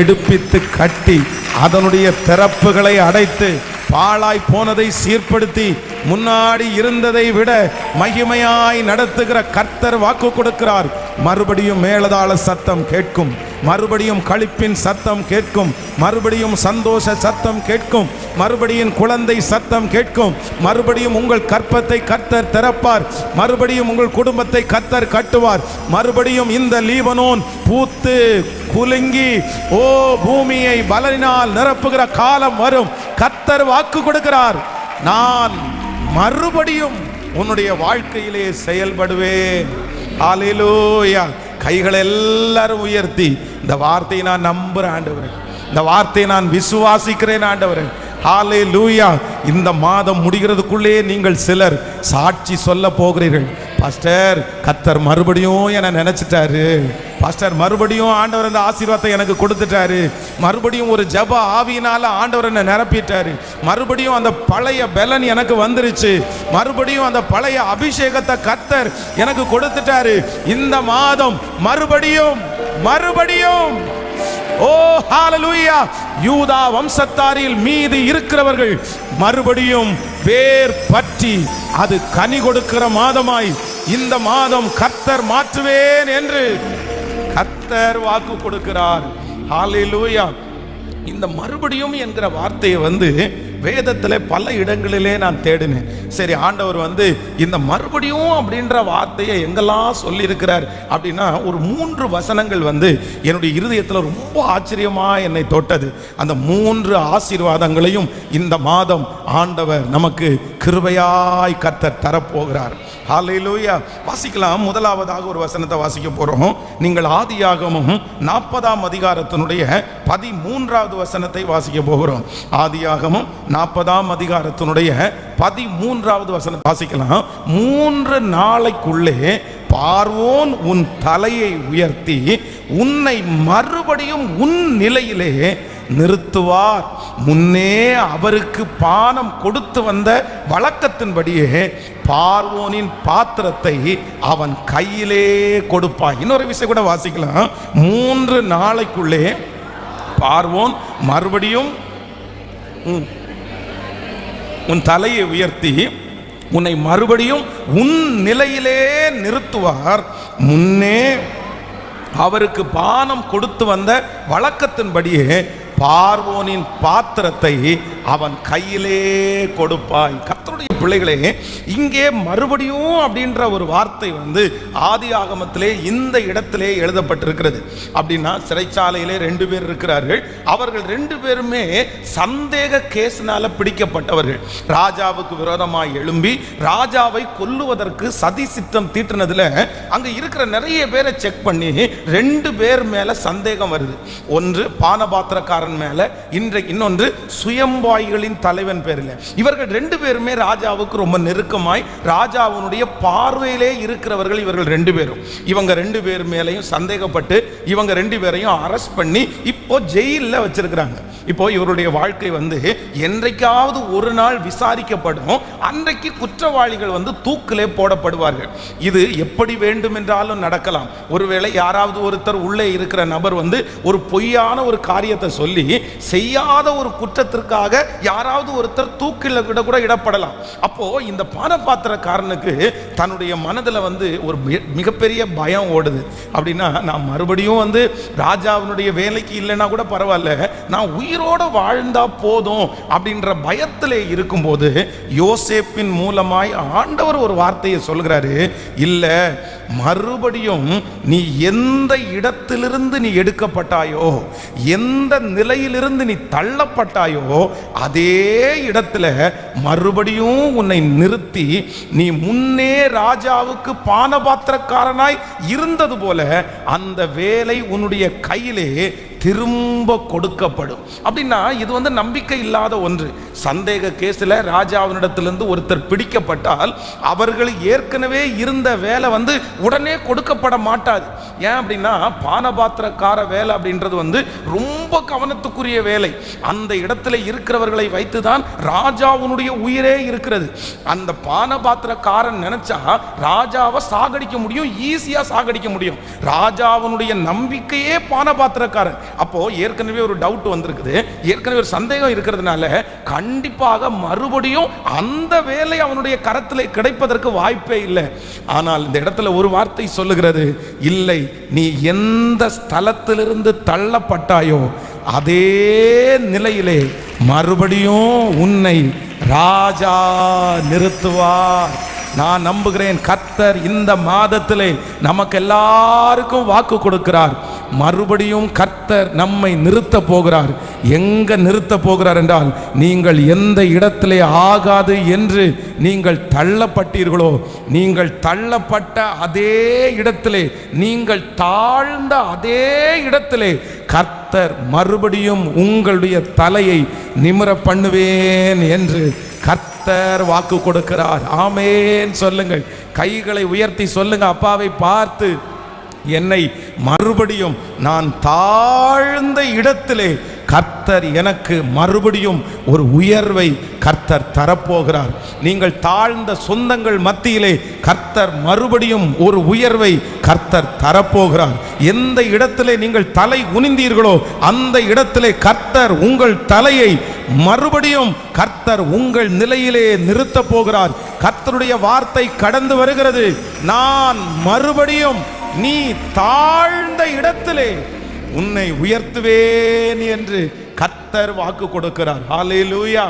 எடுப்பித்து கட்டி அதனுடைய திறப்புகளை அடைத்து பாழாய் போனதை சீர்படுத்தி முன்னாடி இருந்ததை விட மகிமையாய் நடத்துகிற கர்த்தர் வாக்கு கொடுக்கிறார். மறுபடியும் மேலதாள சத்தம் கேட்கும், மறுபடியும் களிப்பின் சத்தம் கேட்கும், மறுபடியும் சந்தோஷ சத்தம் கேட்கும், மறுபடியும் குழந்தை சத்தம் கேட்கும், மறுபடியும் உங்கள் கற்பத்தை கர்த்தர் திறப்பார், மறுபடியும் உங்கள் குடும்பத்தை கர்த்தர் கட்டுவார், மறுபடியும் இந்த லீபனோன் பூத்து குலுங்கி பூமியை பலனினால் நிரப்புகிற காலம் வரும். கர்த்தர் வாக்கு கொடுக்கிறார், நான் மறுபடியும் உன்னுடைய வாழ்க்கையிலே செயல்படுவேன். ஹல்லேலூயா. கைகளை எல்லாரும் உயர்த்தி இந்த வார்த்தையை நான் நம்புறேன் ஆண்டவரே, இந்த வார்த்தையை நான் விசுவாசிக்கிறேன் ஆண்டவரே. ஹல்லேலூயா. இந்த மாதம் முடிகிறதுக்குள்ளே நீங்கள் சிலர் சாட்சி சொல்ல போகிறீர்கள். பாஸ்டர், கர்த்தர் மறுபடியும் என்னை நினைச்சிட்டாரு, பாஸ்டர் மறுபடியும் ஆண்டவர் அந்த ஆசீர்வாதத்தை எனக்கு கொடுத்துட்டாரு, மறுபடியும் ஒரு ஜப ஆவியினால ஆண்டவர் என்னை நிரப்பிட்டாரு, மறுபடியும் அந்த பழைய பலன் எனக்கு வந்துருச்சு, மறுபடியும் அந்த பழைய அபிஷேகத்தை கர்த்தர் எனக்கு கொடுத்துட்டாரு. இந்த மாதம் மறுபடியும் மறுபடியும் ஓ ஹல்லேலூயா. யூதா வம்சத்தாரில் மீது இருக்கிறவர்கள் மறுபடியும் வேர் பற்றி அது கனி கொடுக்கிற மாதமாய் இந்த மாதம் கர்த்தர் மாற்றுவேன் என்று கர்த்தர் வாக்கு கொடுக்கிறார். ஹல்லேலூயா. இந்த மறுபடியும் என்கிற வார்த்தையை வேதத்தில் பல இடங்களிலே நான் தேடினேன். சரி, ஆண்டவர் இந்த மறுபடியும் அப்படின்ற வார்த்தையை எங்கெல்லாம் சொல்லியிருக்கிறார் அப்படின்னா, ஒரு 3 வசனங்கள் என்னுடைய இருதயத்தில் ரொம்ப ஆச்சரியமாக என்னை தொட்டது. அந்த 3 ஆசீர்வாதங்களையும் இந்த மாதம் ஆண்டவர் நமக்கு கிருபையாய் கர்த்தர் தரப்போகிறார். ஹல்லேலூயா. வாசிக்கலாம். முதலாவதாக ஒரு வசனத்தை வாசிக்க போறோம். நீங்கள் ஆதியாகமம் 40ஆம் அதிகாரத்தினுடைய 13வது வசனத்தை வாசிக்க போகிறோம். ஆதியாகமம் 40ஆம் அதிகாரத்தினுடைய 13வது வசனத்தை வாசிக்கலாம். 3 நாளைக்குள்ளே பார்வோன் உன் தலையை உயர்த்தி உன்னை மறுபடியும் உன் நிலையிலே நிறுத்துவார். முன்னே அவருக்கு பானம் கொடுத்து வந்த வழக்கத்தின்படியே பார்வோனின் பாத்திரத்தை அவன் கையிலே கொடுப்பான். இன்னொரு விஷயம் கூட வாசிக்கலாம். 3 நாளைக்குள்ளே பார்வோன் மறுபடியும் உன் தலையை உயர்த்தி உன்னை மறுபடியும் உன் நிலையிலே நிறுத்துவார். முன்னே அவருக்கு பானம் கொடுத்து வந்த வழக்கத்தின்படியே பார்வோனின் பாத்திரத்தை அவன் கையிலே கொடுப்பாய். கர்த்தருடைய பிள்ளைகளே, இங்கே மறுபடியும் அப்படின்ற ஒரு வார்த்தை ஆதி ஆகமத்திலே இந்த இடத்திலே எழுதப்பட்டிருக்கிறது. அப்படின்னா சிறைச்சாலையிலே 2 பேர் இருக்கிறார்கள். அவர்கள் 2 பேருமே சந்தேக கேஸ்னால பிடிக்கப்பட்டவர்கள். ராஜாவுக்கு விரோதமாய் எழும்பி ராஜாவை கொல்லுவதற்கு சதி சித்தம் தீட்டினதுல அங்க இருக்கிற நிறைய பேரை செக் பண்ணி 2 பேர் மேல சந்தேகம் வருது. ஒன்று பானபாத்திரக்காரன் மேல, இன்னொன்று சுயம்பாய்களின் தலைவன் பேரில். இவர்கள் 2 பேருமே ராஜாவுக்கு ரொம்ப நெருக்கமாய் ராஜாவுடைய பார்வையிலே இருக்கிறவர்கள். இவர்கள் 2 பேரும், இவங்க 2 பேர் மேலையும் சந்தேகப்பட்டு இவங்க 2 பேரையும் அரெஸ்ட் பண்ணி இப்போ ஜெயிலில் வச்சிருக்கிறாங்க. இப்போ இவருடைய வாழ்க்கை என்றைக்காவது ஒரு நாள் விசாரிக்கப்படும். அன்றைக்கு குற்றவாளிகள் தூக்கிலே போடப்படுவார்கள். இது எப்படி வேண்டும் என்றாலும் நடக்கலாம். ஒருவேளை யாராவது ஒருத்தர் உள்ளே இருக்கிற நபர் ஒரு பொய்யான ஒரு காரியத்தை சொல்லி செய்யாத ஒரு குற்றத்திற்காக யாராவது ஒருத்தர் தூக்கில கூட இடப்படலாம். அப்போ இந்த பானபாத்திரக்காரனுக்கு தன்னுடைய மனதில் ஒரு மிகப்பெரிய பயம் ஓடுது. அப்படின்னா நான் மறுபடியும் ராஜாவினுடைய வேலைக்கு இல்லைன்னா கூட பரவாயில்ல, நான் உயிரோட வாழ்ந்தா போதும் அப்படின்ற பயத்திலே இருக்கும்போது யோசேப்பின் மூலமாய் ஆண்டவர் ஒரு வார்த்தையை சொல்கிறாரு, இல்ல மறுபடியும் நீ எந்த இடத்திலிருந்து நீ எடுக்கப்பட்டாயோ, எந்த நிலையிலிருந்து நீ தள்ளப்பட்டாயோ, அதே இடத்துல மறுபடியும் உன்னை நிறுத்தி நீ முன்னே ராஜாவுக்கு பானபாத்திரக்காரனாய் இருந்தது போல அந்த வேலை உன்னுடைய கையிலே திரும்ப கொடுக்கப்படும். அப்படின்னா இது நம்பிக்கை இல்லாத ஒன்று. சந்தேக கேஸில் ராஜாவினிடத்திலிருந்து ஒருத்தர் பிடிக்கப்பட்டால் அவர்கள் ஏற்கனவே இருந்த வேலை உடனே கொடுக்கப்பட மாட்டாது. ஏன் அப்படின்னா பானபாத்திரக்கார வேலை அப்படின்றது ரொம்ப கவனத்துக்குரிய வேலை. அந்த இடத்துல இருக்கிறவர்களை வைத்துதான் ராஜாவுடைய உயிரே இருக்கிறது. அந்த பானபாத்திரக்காரன் நினைச்சா ராஜாவை சாகடிக்க முடியும், ஈஸியா சாகடிக்க முடியும். ராஜாவுடைய நம்பிக்கையே பானபாத்திரக்காரன். அப்போ ஏற்கனவே ஒரு டவுட் வந்திருக்குது, ஏற்கனவே ஒரு சந்தேகம் இருக்கிறதுனால கண்டிப்பாக மறுபடியும் அந்த வேலை அவனுடைய கரத்தில் கிடைப்பதற்கு வாய்ப்பே இல்லை. ஆனால் இந்த இடத்துல ஒரு வார்த்தை சொல்லுகிறது, இல்லை நீ எந்த ஸ்தலத்திலிருந்து தள்ளப்பட்டாயோ அதே நிலையிலே மறுபடியும் உன்னை ராஜா நிறுத்துவார். நான் நம்புகிறேன் கர்த்தர் இந்த மாதத்திலே நமக்கு எல்லாருக்கும் வாக்கு கொடுக்கிறார். மறுபடியும் கர்த்தர் நம்மை நிறுத்த போகிறார். எங்க நிறுத்த போகிறார் என்றால், நீங்கள் எந்த இடத்திலே ஆகாது என்று நீங்கள் தள்ளப்பட்டீர்களோ, நீங்கள் தள்ளப்பட்ட அதே இடத்திலே, நீங்கள் தாழ்ந்த அதே இடத்திலே கர்த்தர் மறுபடியும் உங்களுடைய தலையை நிமிர பண்ணுவேன் என்று கர்த்தர் வாக்கு கொடுக்கிறார். ஆமென் சொல்லுங்கள். கைகளை உயர்த்தி சொல்லுங்க, அப்பாவை பார்த்து, என்னை மறுபடியும் நான் தாழ்ந்த இடத்திலே கர்த்தர் எனக்கு மறுபடியும் ஒரு உயர்வை கர்த்தர் தரப்போகிறார். நீங்கள் தாழ்ந்த சொந்தங்கள் மத்தியிலே கர்த்தர் மறுபடியும் ஒரு உயர்வை கர்த்தர் தரப்போகிறார். எந்த இடத்திலே நீங்கள் தலை குனிந்தீர்களோ அந்த இடத்திலே கர்த்தர் உங்கள் தலையை மறுபடியும் கர்த்தர் உங்கள் நிலையிலே நிறுத்த போகிறார். கர்த்தருடைய வார்த்தை கடந்து வருகிறது, நான் மறுபடியும் நீ தாழ்ந்த இடத்திலே உன்னை உயர்த்துவேன் என்று கர்த்தர் வாக்கு கொடுக்கிறார். ஹல்லேலூயா.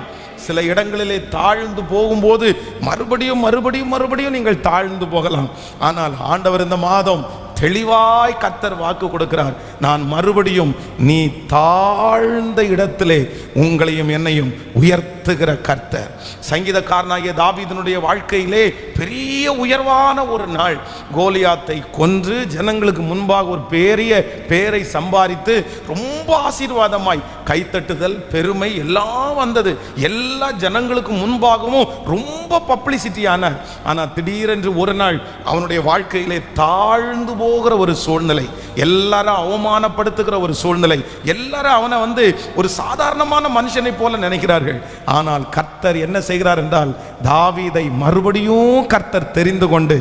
சில இடங்களிலே தாழ்ந்து போகும்போது மறுபடியும் மறுபடியும் மறுபடியும் நீங்கள் தாழ்ந்து போகலாம். ஆனால் ஆண்டவர் இந்த மாதம் தெளிவாய் கர்த்தர் வாக்கு கொடுக்கிறார், நான் மறுபடியும் நீ தாழ்ந்த இடத்திலே உங்களையும் என்னையும் உயர்த்துகிற கர்த்தர். சங்கீதக்காரனாகிய தாவீதினுடைய வாழ்க்கையிலே பெரிய உயர்வான ஒரு நாள், கோலியாத்தை கொன்று ஜனங்களுக்கு முன்பாக ஒரு பெரிய பேரை சம்பாதித்து ரொம்ப ஆசீர்வாதமாய் கைத்தட்டுதல், பெருமை எல்லாம் வந்தது. எல்லா ஜனங்களுக்கு முன்பாகவும் ரொம்ப பப்ளிசிட்டியான. ஆனால் திடீரென்று ஒரு நாள் அவனுடைய வாழ்க்கையிலே தாழ்ந்து போகிற ஒரு சூழ்நிலை, எல்லாரும் அவமானப்படுத்துகிற ஒரு சூழ்நிலை, எல்லாரும் அவனை ஒரு சாதாரணமான மனுஷனை போல நினைக்கிறார்கள். ஆனால் கர்த்தர் என்ன செய்கிறார் என்றால், தாவீதை மறுபடியும் கர்த்தர் தெரிந்து கொண்டு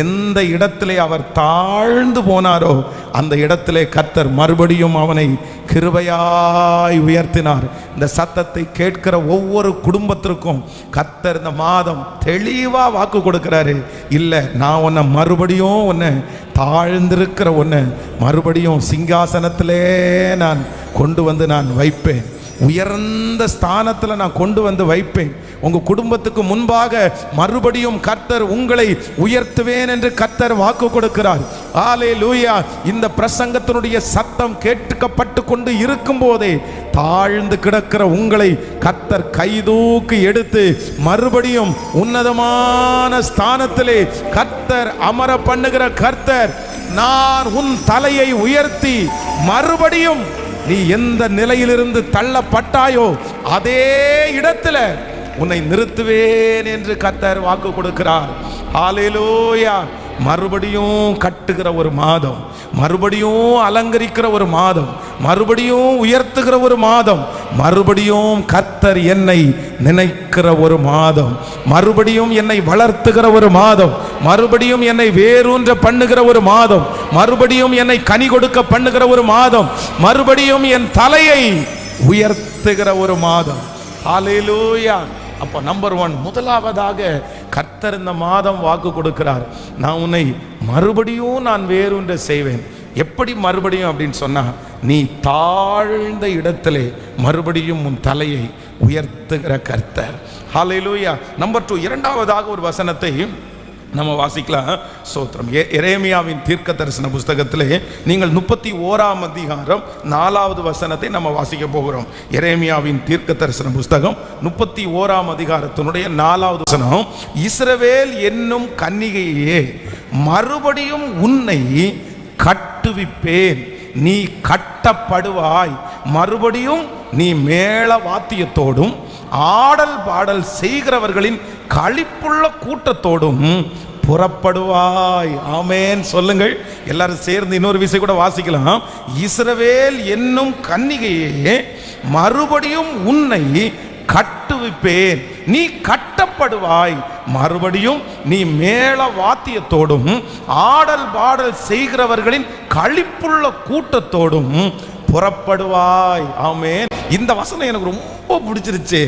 எந்த இடத்திலே அவர் தாழ்ந்து போனாரோ அந்த இடத்திலே கர்த்தர் மறுபடியும் அவனை கிருபையாய் உயர்த்தினார். இந்த சத்தத்தை கேட்கிற ஒவ்வொரு குடும்பத்திற்கும் கர்த்தர் இந்த மாதம் தெளிவா வாக்கு கொடுக்கிறாரு, இல்லை நான் உன்னை மறுபடியும் உன்னை தாழ்ந்திருக்கிற உன்னை மறுபடியும் சிங்காசனத்திலே நான் கொண்டு வந்து நான் வைப்பேன், உயர்ந்த ஸ்தானத்தில் நான் கொண்டு வந்து வைப்பேன். உங்கள் குடும்பத்துக்கு முன்பாக மறுபடியும் கர்த்தர் உங்களை உயர்த்துவேன் என்று கர்த்தர் வாக்கு கொடுக்கிறார். ஹல்லேலூயா. இந்த பிரசங்கத்தினுடைய சத்தம் கேட்கப்பட்டு கொண்டு இருக்கும் போதே தாழ்ந்து கிடக்கிற உங்களை கர்த்தர் கைதூக்கி எடுத்து மறுபடியும் உன்னதமான ஸ்தானத்திலே கர்த்தர் அமர பண்ணுகிற கர்த்தர், நான் உன் தலையை உயர்த்தி மறுபடியும் நீ எந்த நிலையிலிருந்து தள்ளப்பட்டாயோ அதே இடத்துல உன்னை நிறுத்துவேன் என்று கர்த்தர் வாக்கு கொடுக்கிறார். ஹல்லேலூயா. மறுபடியும் கட்டுகிற ஒரு மாதம், மறுபடியும் அலங்கரிக்கிற ஒரு மாதம், மறுபடியும் உயர்த்துகிற ஒரு மாதம், மறுபடியும் கர்த்தர் என்னை நினைக்கிற ஒரு மாதம், மறுபடியும் என்னை வளர்த்துகிற ஒரு மாதம், மறுபடியும் என்னை வேரூன்ற பண்ணுகிற ஒரு மாதம், மறுபடியும் என்னை கனி கொடுக்க பண்ணுகிற ஒரு மாதம், மறுபடியும் என் தலையை உயர்த்துகிற ஒரு மாதம். ஹல்லேலூயா. அப்போ நம்பர் 1, முதலாவதாக கர்த்தர் இந்த மாதம் வாக்கு கொடுக்கிறார், நான் உன்னை மறுபடியும் நான் வேறொன்றை செய்வேன். எப்படி மறுபடியும் அப்படின்னு சொன்னா, நீ தாழ்ந்த இடத்திலே மறுபடியும் உன் தலையை உயர்த்துகிற கர்த்தர். ஹல்லேலூயா. நம்பர் 2, இரண்டாவதாக ஒரு வசனத்தை நம்ம வாசிக்கலாம். ஸ்தோத்திரம். எரேமியாவின் தீர்க்க தரிசன புஸ்தகத்திலே நீங்கள் 31ஆம் அதிகாரம் 4வது வசனத்தை நம்ம வாசிக்க போகிறோம். எரேமியாவின் தீர்க்க தரிசன புஸ்தகம் 31ஆம் அதிகாரத்தினுடைய 4வது வசனம், இஸ்ரவேல் என்னும் கன்னிகையே, மறுபடியும் உன்னை கட்டுவிப்பேன், நீ கட்டப்படுவாய், மறுபடியும் நீ மேள வாத்தியத்தோடும் ஆடல் பாடல் செய்கிறவர்களின் களிப்புள்ள கூட்டத்தோடும் புறப்படுவாய். ஆமென் சொல்லுங்கள் எல்லாரும் சேர்ந்து. இன்னொரு விஷயம் கூட வாசிக்கலாம். இஸ்ரவேல் என்னும் கன்னிகையே, மறுபடியும் உன்னை கட்டுவிப்பேன், நீ கட்டப்படுவாய், மறுபடியும் நீ மேள வாத்தியத்தோடும் ஆடல் பாடல் செய்கிறவர்களின் களிப்புள்ள கூட்டத்தோடும் புறப்படுவாய். ஆமென். இந்த வசனம் எனக்கு ரொம்ப பிடிச்சிருச்சு.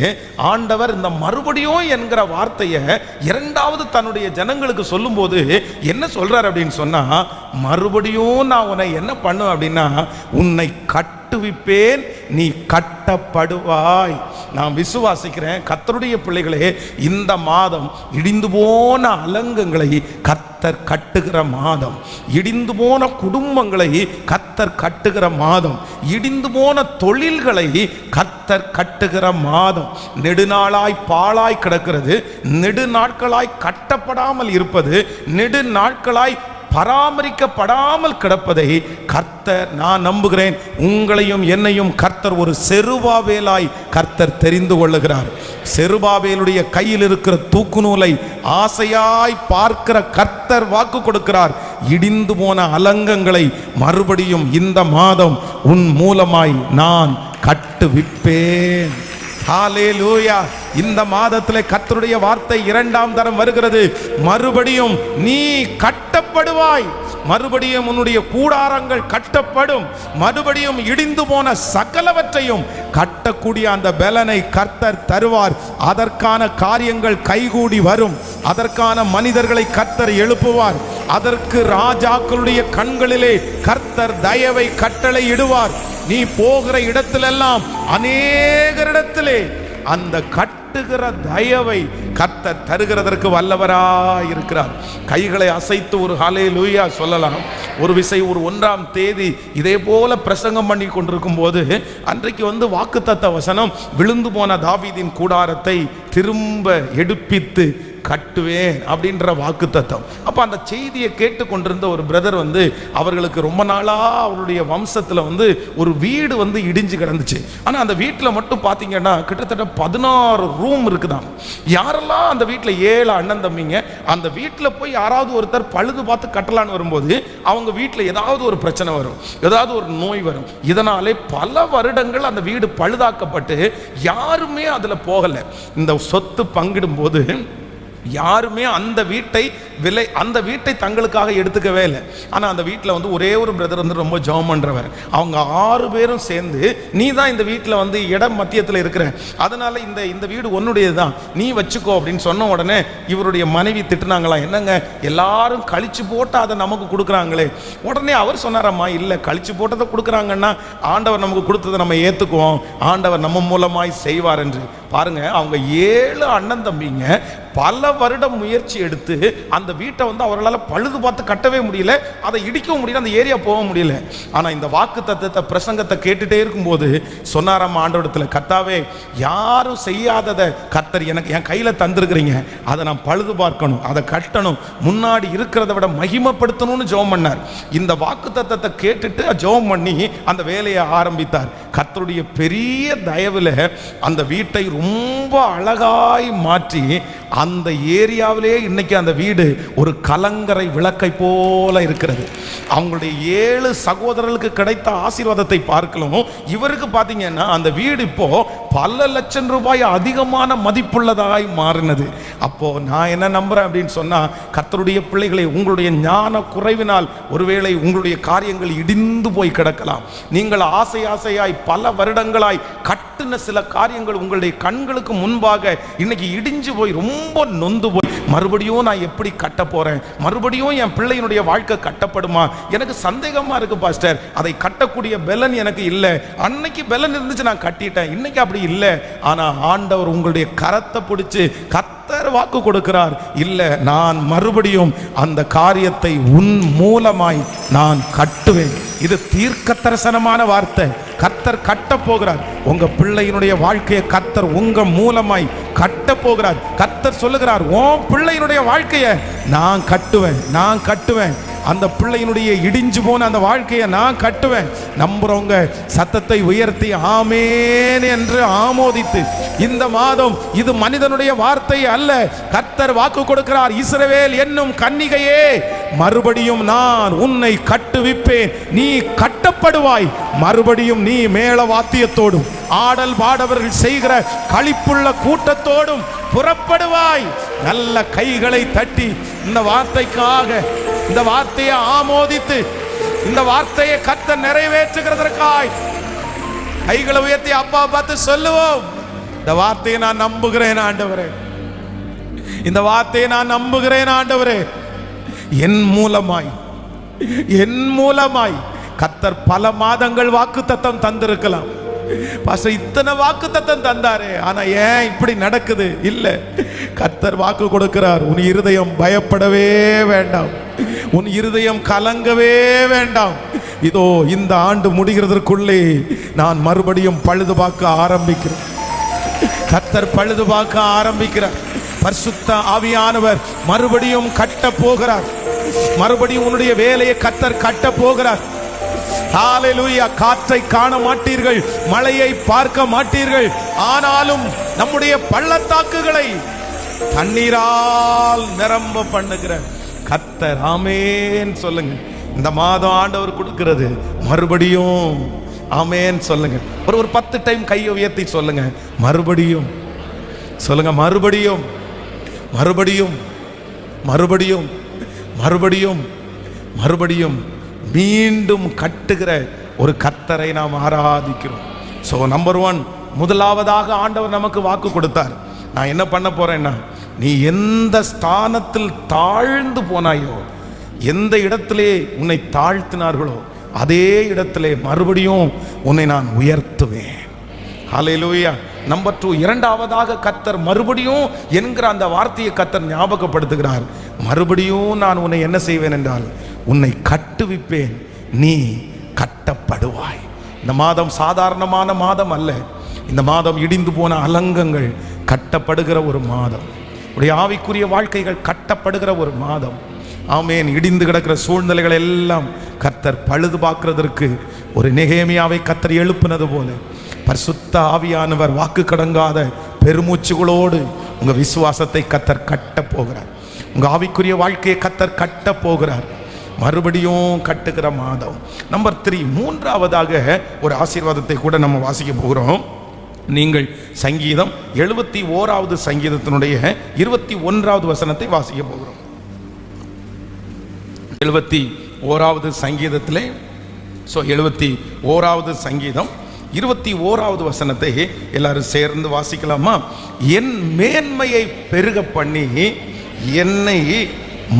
ஆண்டவர் இந்த மறுபடியும் என்கிற வார்த்தையை இரண்டாவது தன்னுடைய ஜனங்களுக்கு சொல்லும்போது என்ன சொல்றார் அப்படின்னு சொன்னா, மறுபடியும் நான் உன்னை என்ன பண்ணுவேன் அப்படின்னா, உன்னை கட்டுவிப்பேன், நீ கட்டப்படுவாய். நான் விசுவாசிக்கிறேன் கர்த்தருடைய பிள்ளைகளே, இந்த மாதம் இடிந்து போன அலங்கங்களை கர்த்தர் கட்டுகிற மாதம், இடிந்து போன குடும்பங்களை கர்த்தர் கட்டுகிற மாதம், இடிந்து போன தொழில்களை கர்த்தர் கட்டுகிற மாதம். நெடுநாளாய் பாழாய் கிடக்கிறது, நெடு நாட்களாய் கட்டப்படாமல் இருப்பது, நெடு நாட்களாய் பராமரிக்கப்படாமல் கிடப்பதை கர்த்தர், நான் நம்புகிறேன் உங்களையும் என்னையும் கர்த்தர் ஒரு செருபாபேலாய் கர்த்தர் தெரிந்து கொள்ளுகிறார். செருபாபேலுடைய கையில் இருக்கிற தூக்கு நூலை ஆசையாய் பார்க்கிற கர்த்தர் வாக்கு கொடுக்கிறார், இடிந்து போன அலங்கங்களை மறுபடியும் இந்த மாதம் உன் மூலமாய் நான் கட்டுவிப்பேன். ஹல்லேலூயா. இந்த மாதத்திலே கர்த்தருடைய வார்த்தை இரண்டாம் தரம் வருகிறது. மறுபடியும் நீ கட்டப்படுவாய், மறுபடியும் உன்னுடைய கூடாரங்கள் கட்டப்படும், மறுபடியும் இடிந்து போன சகலவற்றையும் கட்டக்கூடிய அந்த பலனை கர்த்தர் தருவார். அதற்கான காரியங்கள் கைகூடி வரும், அதற்கான மனிதர்களை கர்த்தர் எழுப்புவார், அதற்கு ராஜாக்களுடைய கண்களிலே கர்த்தர் தயவை கட்டளை இடுவார். நீ போகிற இடத்திலெல்லாம் அநேகரிடத்திலே அந்த கட்டுகிற தயவை கர்த்தர் தருகிறதற்கு வல்லவராய் இருக்கிறார். கைகளை அசைத்து ஒரு ஹல்லேலூயா சொல்லலாம். ஒரு விசை ஒரு 1ஆம் தேதி இதே போல பிரசங்கம் பண்ணி கொண்டிருக்கும் போது அன்றைக்கு வாக்குத்தத்த வசனம், விழுந்து போன தாவீதின் கூடாரத்தை திரும்ப எடுப்பித்து கட்டுவேன் அப்படின்ற வாக்குத்தத்தம். அப்போ அந்த செய்தியை கேட்டு கொண்டிருந்த ஒரு பிரதர் அவர்களுக்கு ரொம்ப நாளாக அவருடைய வம்சத்தில் ஒரு வீடு இடிஞ்சு கிடந்துச்சு. ஆனால் அந்த வீட்டில் மட்டும் பார்த்தீங்கன்னா கிட்டத்தட்ட 16 ரூம் இருக்குதாம். யாரெல்லாம் அந்த வீட்டில் 7 அண்ணன் தம்பிங்க, அந்த வீட்டில் போய் யாராவது ஒருத்தர் பழுது பார்த்து கட்டலான்னு வரும்போது அவங்க வீட்டில் ஏதாவது ஒரு பிரச்சனை வரும், ஏதாவது ஒரு நோய் வரும். இதனாலே பல வருடங்கள் அந்த வீடு பழுதாக்கப்பட்டு யாருமே அதில் போகலை. இந்த சொத்து பங்கிடும் போது யாருமே அந்த வீட்டை தங்களுக்காக எடுத்துக்கவே இல்லை. ஆனால் அந்த வீட்டில் ஒரே ஒரு பிரதர் ரொம்ப ஜெபம் பண்ணுறவர். அவங்க 6 பேரும் சேர்ந்து, நீ தான் இந்த வீட்டில் இடம் மத்தியத்தில் இருக்கிற, அதனால இந்த வீடு உன்னுடையது தான், நீ வச்சுக்கோ அப்படின்னு சொன்ன உடனே இவருடைய மனைவி திட்டுனாங்களாம், என்னங்க எல்லாரும் கழிச்சு போட்டு அதை நமக்கு கொடுக்குறாங்களே. உடனே அவர் சொன்னாரம்மா, இல்லை கழிச்சு போட்டதை கொடுக்குறாங்கன்னா ஆண்டவர் நமக்கு கொடுத்ததை நம்ம ஏற்றுக்குவோம், ஆண்டவர் நம்ம மூலமாய் செய்வார் என்று. பாருங்க, அவங்க 7 அண்ணன் தம்பிங்க பல வருடம் முயற்சி எடுத்து அந்த வீட்டை அவர்களால் பழுது பார்த்து கட்டவே முடியல, அதை இடிக்கவும் முடியல, அந்த ஏரியா போக முடியல. ஆனால் இந்த வாக்கு தத்தத்தை பிரசங்கத்தை கேட்டுட்டே இருக்கும்போது சொன்னாராம் ஆண்டவரிடத்தில், கர்த்தாவே யாரும் செய்யாததை கர்த்தர் எனக்கு என் கையில் தந்திருக்கிறீங்க, அதை நான் பழுது பார்க்கணும், அதை கட்டணும், முன்னாடி இருக்கிறத விட மகிமைப்படுத்தணும்னு ஜெபம் பண்ணார். இந்த வாக்கு தத்தத்தை கேட்டுட்டு ஜெபம் பண்ணி அந்த வேலையை ஆரம்பித்தார். கர்த்தருடைய பெரிய தயவில் அந்த வீட்டை ரொம்ப அழகாய் மாற்றி அந்த ஏரியாவிலே இன்னைக்கு அந்த வீடு ஒரு கலங்கரை விளக்கை போல இருக்கிறது. அவங்களுடைய 7 சகோதரர்களுக்கு கிடைத்த ஆசீர்வாதத்தை பார்க்கலாம். இவருக்கு பார்த்தீங்கன்னா அந்த வீடு இப்போ பல லட்சம் ரூபாய் அதிகமான மதிப்புள்ளதாய் மாறினது. அப்போ நான் என்ன நம்புறேன் அப்படின்னு சொன்னா, கர்த்தருடைய பிள்ளைகளை, உங்களுடைய ஞான குறைவினால் ஒருவேளை உங்களுடைய காரியங்கள் இடிந்து போய் கிடக்கலாம். நீங்கள் ஆசையாய் பல வருடங்களாய் கட்டு காட்டின சில காரியங்கள் உங்களுடைய கண்களுக்கு முன்பாக இன்னைக்கு இடிஞ்சு போய் ரொம்ப நொந்து போய் மறுபடியும் நான் எப்படி கட்ட போறேன், மறுபடியும் என் பிள்ளையினுடைய வாழ்க்கை கட்டப்படுமா, எனக்கு சந்தேகமா இருக்கு பாஸ்டர், அதை கட்டக்கூடிய பலன் எனக்கு இல்லை. அன்னைக்கு பலன் இருந்துச்சு, நான் கட்டிட்டேன், இன்னைக்கு அப்படி இல்லை. ஆனா ஆண்டவர் உங்களுடைய கரத்தை பிடிச்சு கர்த்தர் வாக்கு கொடுக்கிறார், இல்லை நான் மறுபடியும் அந்த காரியத்தை உன் மூலமாய் நான் கட்டுவேன். இது தீர்க்க தரிசனமான வார்த்தை. கர்த்தர் கட்ட போகிறார். உங்க பிள்ளையினுடைய வாழ்க்கையை கர்த்தர் உங்க மூலமாய் கட்ட போகிறார். கர்த்தர் சொல்லுகிறார், உன் பிள்ளையினுடைய வாழ்க்கையை நான் கட்டுவேன், நான் கட்டுவேன். அந்த பிள்ளையினுடைய இடிஞ்சு போன அந்த வாழ்க்கையை நான் கட்டுவேன். நம்புறவங்க சத்தத்தை உயர்த்தி ஆமேன் என்று ஆமோதித்து, இந்த மாதம் இது மனிதனுடைய வார்த்தை அல்ல, கர்த்தர் வாக்கு கொடுக்கிறார். இஸ்ரவேல் என்னும் கன்னிகையே, மறுபடியும் நான் உன்னை கட்டுவிப்பேன், நீ கட்டப்படுவாய். மறுபடியும் நீ மேள வாத்தியத்தோடும் ஆடல் பாடவர்கள் செய்கிற களிப்புள்ள கூட்டத்தோடும் புறப்படுவாய். நல்ல கைகளை தட்டி இந்த வார்த்தைக்காக, இந்த வார்த்தையை ஆமோதித்து, இந்த வார்த்தையை கர்த்தர் நிறைவேற்றுகிறதற்காய் கைகளை உயர்த்தி அப்பா பார்த்து சொல்லுவோம், இந்த வார்த்தையை நான் நம்புகிறேன் ஆண்டவரே, இந்த வார்த்தையை நான் நம்புகிறேன் ஆண்டவரே. என் மூலமாய் கர்த்தர் பல மாதங்கள் வாக்குத்தத்தம் தந்திருக்கலாம். பாஸ்டர் இத்தனை வாக்குத்தத்தம் தந்தாரே, ஆனா ஏன் இப்படி நடக்குது? இல்ல, கர்த்தர் வாக்கு கொடுக்கிறார். உன் இருதயம் பயப்படவே வேண்டாம், உன் இருதயம் கலங்கவே வேண்டாம். இதோ இந்த ஆண்டு முடிகிறதற்குள்ளே நான் மறுபடியும் பழுது பார்க்க ஆரம்பிக்கிறேன். கர்த்தர் பழுது பார்க்க ஆரம்பிக்கிறார். பரிசுத்த ஆவியானவர் மறுபடியும் கட்ட போகிறார். மறுபடியும் உன்னுடைய வேலையை கர்த்தர் கட்ட போகிறார். ஹalleluya. காற்றை காண மாட்டீர்கள், மழையை பார்க்க மாட்டீர்கள், ஆனாலும் நம்முடைய பள்ளத்தாக்குகளை தண்ணீரால் நிரம்ப பண்ணுகிற கர்த்தர். ஆமென் சொல்லுங்க. இந்த மாதம் ஆண்டவர் கொடுக்கிறது. மறுபடியும் ஆமென் சொல்லுங்க. ஒரு 10 டைம் கையை உயர்த்தி சொல்லுங்க, மறுபடியும் சொல்லுங்க, மறுபடியும் மறுபடியும் மறுபடியும் மறுபடியும் மறுபடியும் மீண்டும் கட்டுகிற ஒரு கர்த்தரை நாம் ஆராதிக்கிறோம். ஸோ நம்பர் 1, முதலாவதாக ஆண்டவர் நமக்கு வாக்கு கொடுத்தார். நான் என்ன பண்ண போறேன்னா, நீ எந்த ஸ்தானத்தில் தாழ்ந்து போனாயோ, எந்த இடத்திலே உன்னை தாழ்த்தினார்களோ அதே இடத்திலே மறுபடியும் உன்னை நான் உயர்த்துவேன். ஹல்லேலூயா. நம்பர் 2, இரண்டாவதாக கர்த்தர் மறுபடியும் என்கிற அந்த வார்த்தையை கர்த்தர் ஞாபகப்படுத்துகிறார். மறுபடியும் நான் உன்னை என்ன செய்வேன் என்றால், உன்னை கட்டுவிப்பேன், நீ கட்டப்படுவாய். இந்த மாதம் சாதாரணமான மாதம் அல்ல. இந்த மாதம் இடிந்து போன அலங்கங்கள் கட்டப்படுகிற ஒரு மாதம். உடைய ஆவிக்குரிய வாழ்க்கைகள் கட்டப்படுகிற ஒரு மாதம். ஆமென். இடிந்து கிடக்கிற சூழ்நிலைகள் எல்லாம் கர்த்தர் பழுது பார்க்கிறதற்கு ஒரு நெகேமியாவை கர்த்தர் எழுப்பினது போல பரிசுத்த ஆவியானவர் வாக்கு கடங்காத பெருமூச்சுகளோடு உங்க விசுவாசத்தை கர்த்தர் கட்ட போகிறார். உங்க ஆவிக்குரிய வாழ்க்கையை கர்த்தர் கட்ட போகிறார். மறுபடியும் கட்டுகிற மாதம். நம்பர் 3, மூன்றாவதாக ஒரு ஆசீர்வாதத்தை கூட நம்ம வாசிக்க போகிறோம். நீங்கள் சங்கீதம் 71வது சங்கீதத்தினுடைய 21வது வசனத்தை வாசிக்க போகிறோம். 71வது சங்கீதத்திலே 71வது சங்கீதம் 21வது வசனத்தை எல்லாரும் சேர்ந்து வாசிக்கலாமா? என் மேன்மையை பெருக பண்ணி என்னை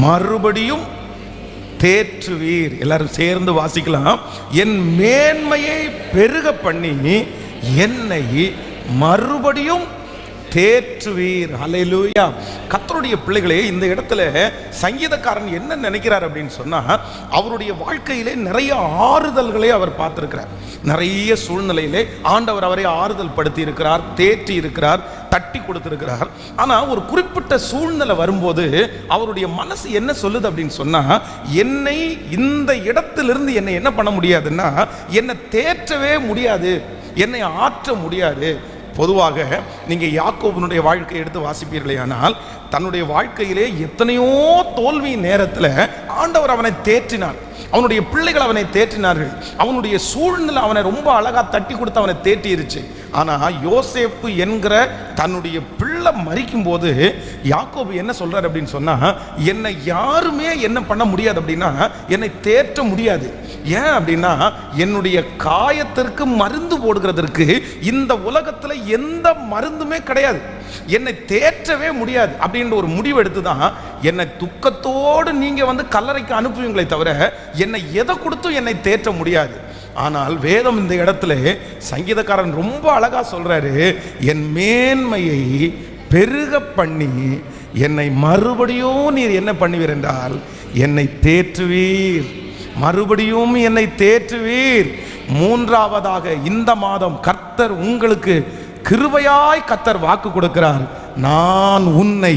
மறுபடியும் தேற்றுவீர். எல்லாரும் சேர்ந்து வாசிக்கலாம். என் மேன்மையை பெருக பண்ணி என்னை மறுபடியும் தேற்றுவீர். ஹல்லேலூயா. கர்த்தருடைய பிள்ளைகளே, இந்த இடத்துல சங்கீதக்காரன் என்ன நினைக்கிறார் அப்படின்னு சொன்னா, அவருடைய வாழ்க்கையிலே நிறைய ஆறுதல்களை அவர் பார்த்திருக்கிறார். நிறைய சூழ்நிலையிலே ஆண்டவர் அவரை ஆறுதல் படுத்தி இருக்கிறார், தேற்றி இருக்கிறார், தட்டி கொடுத்திருக்கிறார். ஆனா ஒரு குறிப்பிட்ட சூழ்நிலை வரும்போது அவருடைய மனசு என்ன சொல்லுது அப்படின்னு சொன்னா, என்னை இந்த இடத்திலிருந்து என்னை என்ன பண்ண முடியாதுன்னா, என்னை தேற்றவே முடியாது, என்னை ஆற்ற முடியாது. பொதுவாக நீங்கள் யாக்கோபனுடைய வாழ்க்கையை எடுத்து வாசிப்பீர்களே, ஆனால் தன்னுடைய வாழ்க்கையிலே எத்தனையோ தோல்வி நேரத்தில் ஆண்டவர் அவனை தேற்றினார். அவனுடைய பிள்ளைகள் அவனை தேற்றினார்கள். அவனுடைய சூழ்நிலை அவனை ரொம்ப அழகாக தட்டி கொடுத்து அவனை தேற்றிருச்சு. ஆனால் யோசேப்பு என்கிற தன்னுடைய பிள்ளை பிள்ளை மரிக்கும் போது யாக்கோபு என்ன சொல்றாரு அப்படின்னு சொன்னா, என்னை யாருமே என்ன பண்ண முடியாது அப்படின்னா, என்னை தேற்ற முடியாது. ஏன் அப்படின்னா, என்னுடைய காயத்திற்கு மருந்து போடுகிறதற்கு இந்த உலகத்துல எந்த மருந்துமே கிடையாது, என்னை தேற்றவே முடியாது அப்படின்ற ஒரு முடிவு எடுத்து தான் என்னை துக்கத்தோடு நீங்க வந்து கல்லறைக்கு அனுப்புவீங்களே தவிர என்னை எதை கொடுத்தும் என்னை தேற்ற முடியாது. ஆனால் வேதம் இந்த இடத்துல சங்கீதக்காரன் ரொம்ப அழகா சொல்றாரு, என் மேன்மையை பெருக பண்ணி என்னை மறுபடியும் நீர் என்ன பண்ணுவீர் என்றால் என்னை தேற்றுவீர், மறுபடியும் என்னை தேற்றுவீர். மூன்றாவதாக இந்த மாதம் கர்த்தர் உங்களுக்கு கிருபையாய் கர்த்தர் வாக்கு கொடுக்கிறார், நான் உன்னை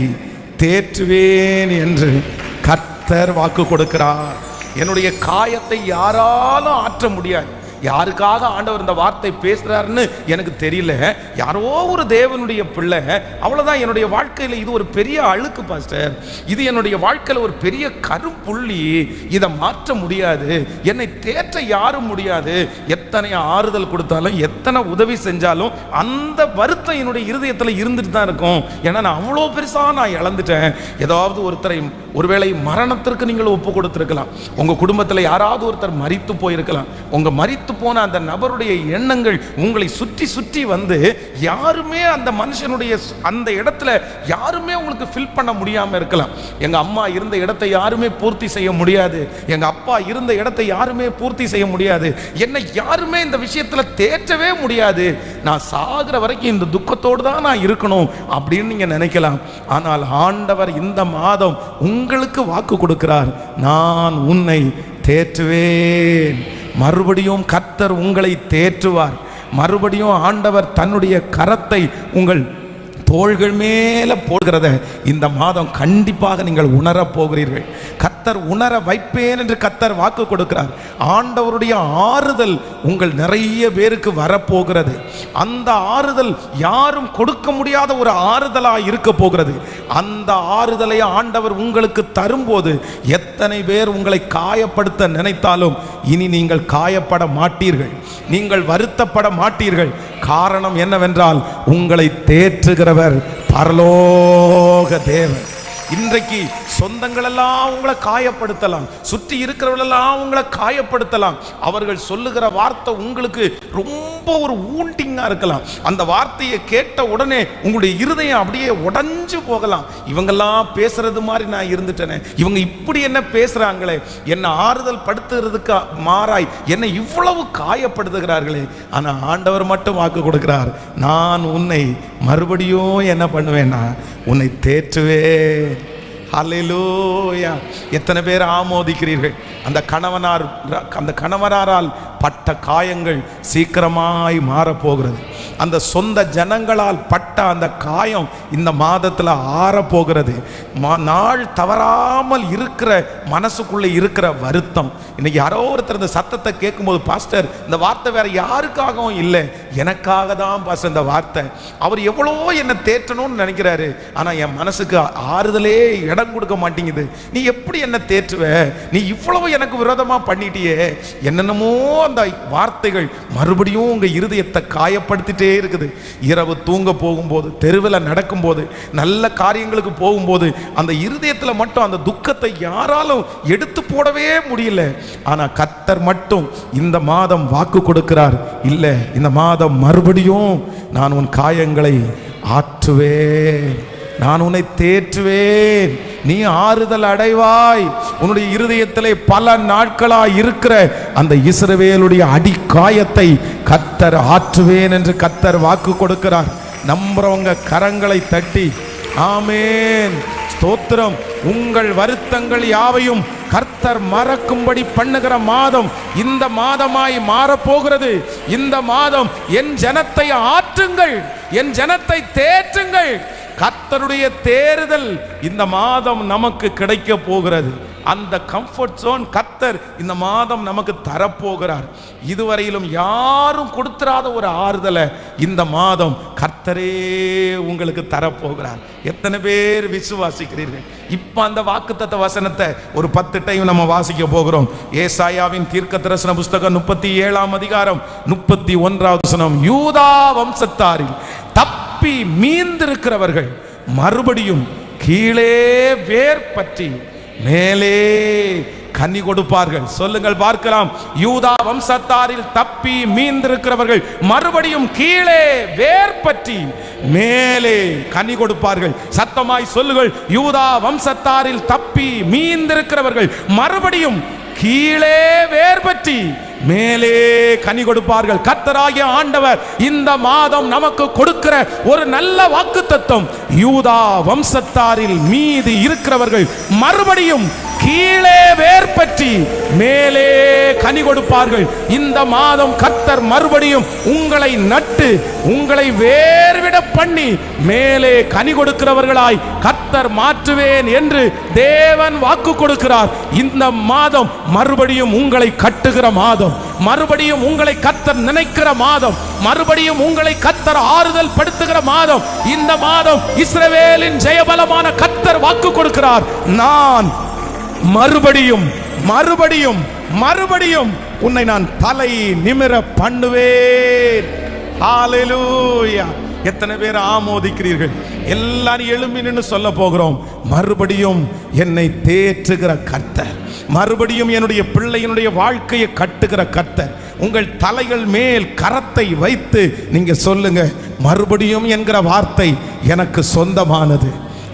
தேற்றுவேன் என்று கர்த்தர் வாக்கு கொடுக்கிறார். என்னுடைய காயத்தை யாராலும் ஆற்ற முடியாது. யாருக்காக ஆண்டவர் இந்த வார்த்தை பேசுறாருன்னு எனக்கு தெரியல. யாரோ ஒரு தேவனுடைய பிள்ளை, அவ்வளவுதான். என்னுடைய வாழ்க்கையில் இது ஒரு பெரிய அழுக்கு பாஸ்டர், இது என்னுடைய வாழ்க்கையில் ஒரு பெரிய கருப்புள்ளி, இதை மாற்ற முடியாது, என்னை தேற்ற யாரும் முடியாது. எத்தனை ஆறுதல் கொடுத்தாலும் எத்தனை உதவி செஞ்சாலும் அந்த வருத்தம் என்னுடைய இருதயத்தில் இருந்துட்டு தான் இருக்கும். ஏன்னா நான் அவ்வளோ பெருசா நான் இழந்துட்டேன். ஏதாவது ஒருத்தரை ஒருவேளை மரணத்திற்கு நீங்கள் ஒப்பு கொடுத்திருக்கலாம், உங்க குடும்பத்தில் யாராவது ஒருத்தர் மரித்து போயிருக்கலாம். உங்க மரித்து போன அந்த நபருடைய எண்ணங்கள் உங்களை சுற்றி சுற்றி வந்து யாருமே அந்த மனுஷனுடைய அந்த இடத்துல யாருமே உங்களுக்கு ஃபில் பண்ண முடியாம இருக்கலாம். எங்க அம்மா இருந்த இடத்தை யாருமே பூர்த்தி செய்ய முடியாது, எங்க அப்பா இருந்த இடத்தை யாருமே பூர்த்தி செய்ய முடியாது, என்னை யாருமே இந்த விஷயத்துல தேற்றவே முடியாது, நான் சாகிற வரைக்கும் இந்த துக்கத்தோடு தான் நான் இருக்கணும் அப்படின்னு நீங்க நினைக்கலாம். ஆனால் ஆண்டவர் இந்த மாதம் உங்களுக்கு வாக்கு கொடுக்கிறார், நான் உன்னை தேற்றுவேன். மறுபடியும் கர்த்தர் உங்களை தேற்றுவார். மறுபடியும் ஆண்டவர் தன்னுடைய கரத்தை உங்கள் தோள்கள் மேல போடுகிறத இந்த மாதம் கண்டிப்பாக நீங்கள் உணரப் போகிறீர்கள். கர்த்தர் உணர வைப்பேன் என்று கர்த்தர் வாக்கு கொடுக்கிறார். ஆண்டவருடைய ஆறுதல் உங்கள் நிறைய பேருக்கு வரப்போகிறது. அந்த ஆறுதல் யாரும் கொடுக்க முடியாத ஒரு ஆறுதலாக இருக்க போகிறது. அந்த ஆறுதலை ஆண்டவர் உங்களுக்கு தரும்போது எத்தனை பேர் உங்களை காயப்படுத்த நினைத்தாலும் இனி நீங்கள் காயப்பட மாட்டீர்கள், நீங்கள் வருத்தப்பட மாட்டீர்கள். காரணம் என்னவென்றால் உங்களை தேற்றுகிறவர் பரலோக தேவன். இன்றைக்கு சொந்தங்கள் எல்லாம் உங்களை காயப்படுத்தலாம், சுற்றி இருக்கிறவர்களெல்லாம் உங்களை காயப்படுத்தலாம். அவர்கள் சொல்லுகிற வார்த்தை உங்களுக்கு ரொம்ப ஒரு ஊண்டிங்கா இருக்கலாம். அந்த வார்த்தையை கேட்ட உடனே உங்களுடைய இருதயம் அப்படியே உடைஞ்சு போகலாம். இவங்கெல்லாம் பேசுறது மாதிரி நான் இருந்துட்டேனே, இவங்க இப்படி என்ன பேசுறாங்களே, என்னை ஆறுதல் படுத்துறதுக்கு மாறாய் என்னை இவ்வளவு காயப்படுத்துகிறார்களே. ஆனா ஆண்டவர் மட்டும் வாக்கு கொடுக்கிறார், நான் உன்னை மறுபடியும் என்ன பண்ணுவேன்னா உன்னை தேற்றுவேன். ஹல்லேலூயா. எத்தனை பேர் ஆமோதிக்கிறீர்கள்? அந்த கணவனாரால் பட்ட காயங்கள் சீக்கிரமாய் மாறப்போகிறது. அந்த சொந்த ஜனங்களால் பட்ட அந்த காயம் இந்த மாதத்தில் ஆறப்போகிறது. நாள் தவறாமல் இருக்கிற மனசுக்குள்ளே இருக்கிற வருத்தம், இன்னைக்கு யாரோ ஒருத்தர் இந்த சத்தத்தை கேட்கும்போது, பாஸ்டர் இந்த வார்த்தை வேற யாருக்காகவும் இல்லை, எனக்காக தான் பாஸ்டர் இந்த வார்த்தை. அவர் எவ்வளோ என்னை தேற்றணும்னு நினைக்கிறாரு, ஆனால் என் மனசுக்கு ஆறுதலே இடம் கொடுக்க மாட்டேங்குது. நீ எப்படி என்ன தேற்றுவ, நீ இவ்வளவு எனக்கு விரோதமா பண்ணிட்டியே. என்னென்னமோ அந்த வார்த்தைகள் மறுபடியும் உங்க இருதயத்தை காயப்படுத்திட்டே இருக்குது. இரவு தூங்க போகும்போது, தெருவில் நடக்கும்போது, நல்ல காரியங்களுக்கு போகும்போது அந்த இருதயத்தில் மட்டும் அந்த துக்கத்தை யாராலும் எடுத்து போடவே முடியல. ஆனா கர்த்தர் மட்டும் இந்த மாதம் வாக்கு கொடுக்கிறார், இல்ல இந்த மாதம் மறுபடியும் நான் உன் காயங்களை ஆற்றுவேன், நான் உன்னை தேற்றுவேன், நீ ஆறுதல் அடைவாய். உன்னுடைய இருதயத்திலே பல நாட்களாய் இருக்கிற அந்த இஸ்ரவேலுடைய அடிக்காயத்தை கர்த்தர் ஆற்றுவேன் என்று கர்த்தர் வாக்கு கொடுக்கிறார். நம்புறவங்க கரங்களை தட்டி ஆமென், ஸ்தோத்திரம். உங்கள் வருத்தங்கள் யாவையும் கர்த்தர் மறக்கும்படி பண்ணுகிற மாதம் இந்த மாதமாய் மாறப்போகிறது. இந்த மாதம் என் ஜனத்தை ஆற்றுங்கள், என் ஜனத்தை தேற்றுங்கள். கர்த்தருடைய தேறுதல் இந்த மாதம் நமக்கு கிடைக்க போகிறது. அந்த கம்ஃபர்ட் ஜோன் கர்த்தர் இந்த மாதம் நமக்கு தரப்போகிறார். இதுவரையிலும் யாரும் கொடுத்துறாத ஒரு ஆறுதலை இந்த மாதம் கர்த்தரே உங்களுக்கு தரப்போகிறார். எத்தனை பேர் விசுவாசிக்கிறீர்கள்? இப்ப அந்த வாக்குத்தத்த வசனத்தை ஒரு 10 டைம் நம்ம வாசிக்க போகிறோம். ஏசாயாவின் தீர்க்கதரிசன புஸ்தகம் 37ஆம் அதிகாரம் 31வது வசனம். யூதா வம்சத்தாரில் தப்பி தப்பி மீந்திருக்கிறவர்கள் மறுபடியும் கீழே வேர் பற்றி மேலே கனி கொடுப்பார்கள். சொல்லுங்கள் பார்க்கலாம். யூதா வம்சத்தாரில் தப்பி மீந்திருக்கிறவர்கள் மறுபடியும் கீழே வேர் பற்றி மேலே கனி கொடுப்பார்கள். சத்தமாய் சொல்லுங்கள். யூதா வம்சத்தாரில் தப்பி மீந்திருக்கிறவர்கள் மறுபடியும் கீழே வேர் பற்றி மேலே கனி கொடுப்பார்கள். கர்த்தராகிய ஆண்டவர் இந்த மாதம் நமக்கு கொடுக்கிற ஒரு நல்ல வாக்குத்தத்தம், யூதா வம்சத்தாரில் மீதி இருக்கிறவர்கள் மறுபடியும் கீழே வேர் பற்றி மேலே கனி கொடுப்பார்கள். இந்த மாதம் கர்த்தர் மறுபடியும் உங்களை நட்டு உங்களை வேர்விட பண்ணி மேலே கனி கொடுக்கிறவர்களாய் கர்த்தர் மாற்றுவேன் என்று தேவன் வாக்கு கொடுக்கிறார். இந்த மாதம் மறுபடியும் உங்களை கட்டுகிற மாதம், மறுபடியும் உங்களை கர்த்தர் நினைக்கிற மாதம், மறுபடியும் உங்களை கர்த்தர் ஆறுதல் படுத்துகிற மாதம். இந்த மாதம் இஸ்ரவேலின் ஜெயபலமான கர்த்தர் வாக்கு கொடுக்கிறார். நான் மறுபடியும் மறுபடியும் மறுபடியும் உன்னை நான் தலை நிமிர பண்ணுவேன். ஹல்லேலூயா. எத்தனை பேர் ஆமோதிக்கிறீர்கள்? எல்லாரும் எழும்பி நின்று சொல்ல போகிறோம். மறுபடியும் என்னை தேற்றுகிற கர்த்தர், மறுபடியும் என்னுடைய பிள்ளையினுடைய வாழ்க்கையை கட்டுகிற கர்த்தர். உங்கள் தலைகள் மேல் கரத்தை வைத்து நீங்க சொல்லுங்க, மறுபடியும் என்கிற வார்த்தை எனக்கு சொந்தமானது.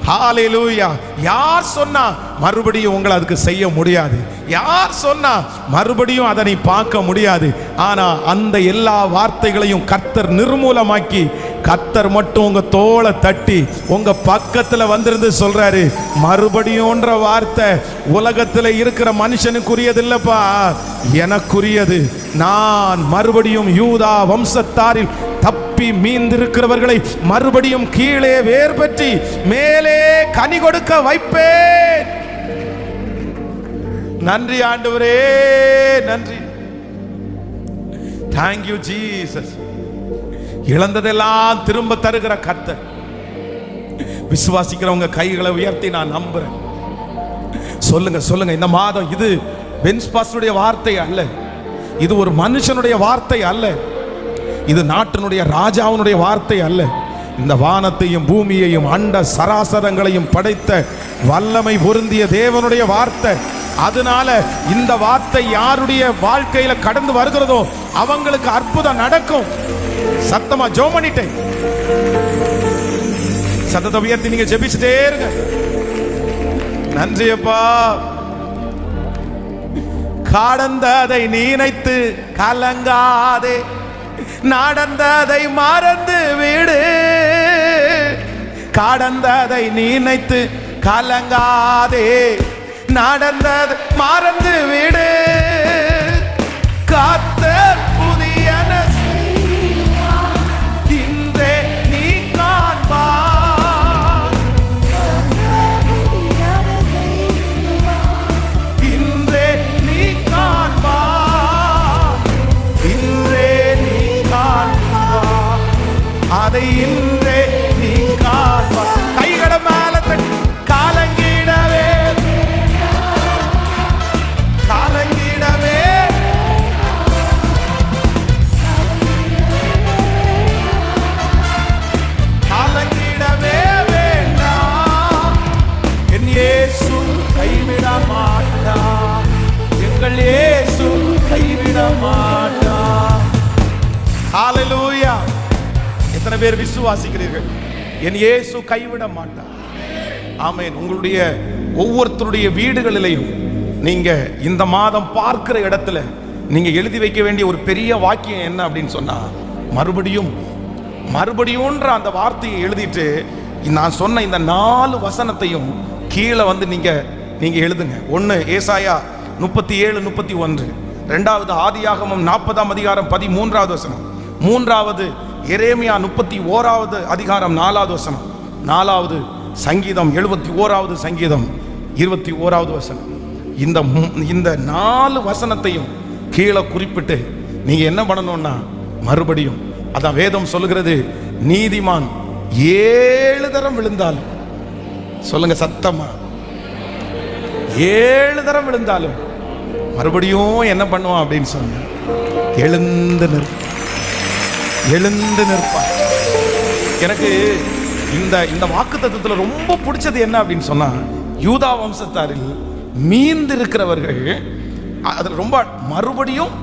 ஹல்லேலூயா. யார் சொன்னா மறுபடியும் உங்களை அதுக்கு செய்ய முடியாது? யார் சொன்னா மறுபடியும் அதை நீ பார்க்க முடியாது? ஆனா அந்த எல்லா வார்த்தைகளையும் கர்த்தர் நிர்மூலமாக்கி கர்த்தர் மட்டும் உங்க தோளை தட்டி உங்க பக்கத்துல வந்திருந்து சொல்றாரு, மறுபடியும்ன்ற வார்த்தை உலகத்துல இருக்கிற மனுஷனுக்குரியது இல்லப்பா, எனக்குரியது. நான் மறுபடியும் யூதா வம்சத்தாரில் தப்பி மீந்திருக்கிறவர்களை மறுபடியும் கீழே வேர் பற்றி மேலே கனி கொடுக்க வைப்பேன். நன்றி ஆண்டவரே, நன்றி. Thank you Jesus. இழந்ததெல்லாம் திரும்ப தருகிற கர்த்தர். விசுவாசிக்கிறவங்க கைகளை உயர்த்தி நான் நம்புறேன். சொல்லுங்க சொல்லுங்க. இந்த மாதம் இது பென்ஸ் பாஸ்டருடைய வார்த்தை அல்ல, இது ஒரு மனுஷனுடைய வார்த்தை அல்ல, இது நாட்டினுடைய ராஜாவினுடைய வார்த்தை அல்ல. இந்த வானத்தையும் பூமியையும் அண்ட சராசரங்களையும் படைத்த வல்லமை பொருந்திய தேவனுடைய வார்த்தை. அதனால இந்த வார்த்தை யாருடைய வாழ்க்கையில கடந்து வருகிறதோ அவங்களுக்கு அற்புதம் நடக்கும். சத்தமா ஜெபம் பண்ணிட்டேன். சத்தத்தை உயர்த்தி நீங்க ஜெபிச்சுட்டே இருங்க. நன்றி அப்பா. கடந்ததை நினைத்து கலங்காதே, நடந்ததை மறந்து விடு. கடந்ததை நினைத்து கலங்காதே, நடந்ததை மறந்து விடு. கர்த்தர் புதியன செய்வார், இன்றே நீ காண்பாய். இன்றே நீ காண்பாய், இன்றே நீ காண்பாய், அதை இன்றே நீ காண்பாய். கைகளை மேல தட்டி காலங்கிடவே, காலங்கிடவே, காலங்கிடவே வேண்டாம். என் இயேசு கைவிட மாட்டார், எங்கள் இயேசு கைவிட மாட்டார். ஹல்லேலூயா. எத்தனை பேர் விசுவாசிக்கிறீர்கள்? என் இயேசு கைவிட மாட்டார். ஆமென். உங்களுடைய ஒவ்வொருத்தருடைய வீடுகளிலையும் நீங்க இந்த மாதம் பார்க்கிற இடத்துல நீங்க எழுதி வைக்க வேண்டிய ஒரு பெரிய வாக்கியம் என்ன அப்படின்னு சொன்னா, மறுபடியும் மறுபடியும்ன்ற அந்த வார்த்தையை எழுதிட்டு நான் சொன்ன இந்த 4 வசனத்தையும் கீழே வந்து நீங்க எழுதுங்க. 1 ஏசாயா 37:31, 2வது ஆதியாகமம் 40ஆம் அதிகாரம் 13வது வசனம், 3வது எரேமியா 31வது அதிகாரம் 4வது வசனம், 4வது சங்கீதம் 71வது சங்கீதம் 21வது வசனம். இந்த 4 வசனத்தையும் கீழே குறிப்பிட்டு நீங்க என்ன பண்ணணும்னா, மறுபடியும் அதான் வேதம் சொல்லுகிறது, நீதிமான் 7 தரம் விழுந்தாலும், சொல்லுங்க சத்தமா, 7 தரம் விழுந்தாலும் மறுபடியும் என்ன பண்ணுவான் அப்படின்னு சொன்ன, எழுந்து நிற்பான். எனக்கு இந்த வாக்குத்தத்தத்தில் ரொம்ப பிடிச்சது என்ன அப்படின்னு சொன்னா, யூதா வம்சத்தாரில் மீந்து இருக்கிறவர்கள், அதுல ரொம்ப மறுபடியும்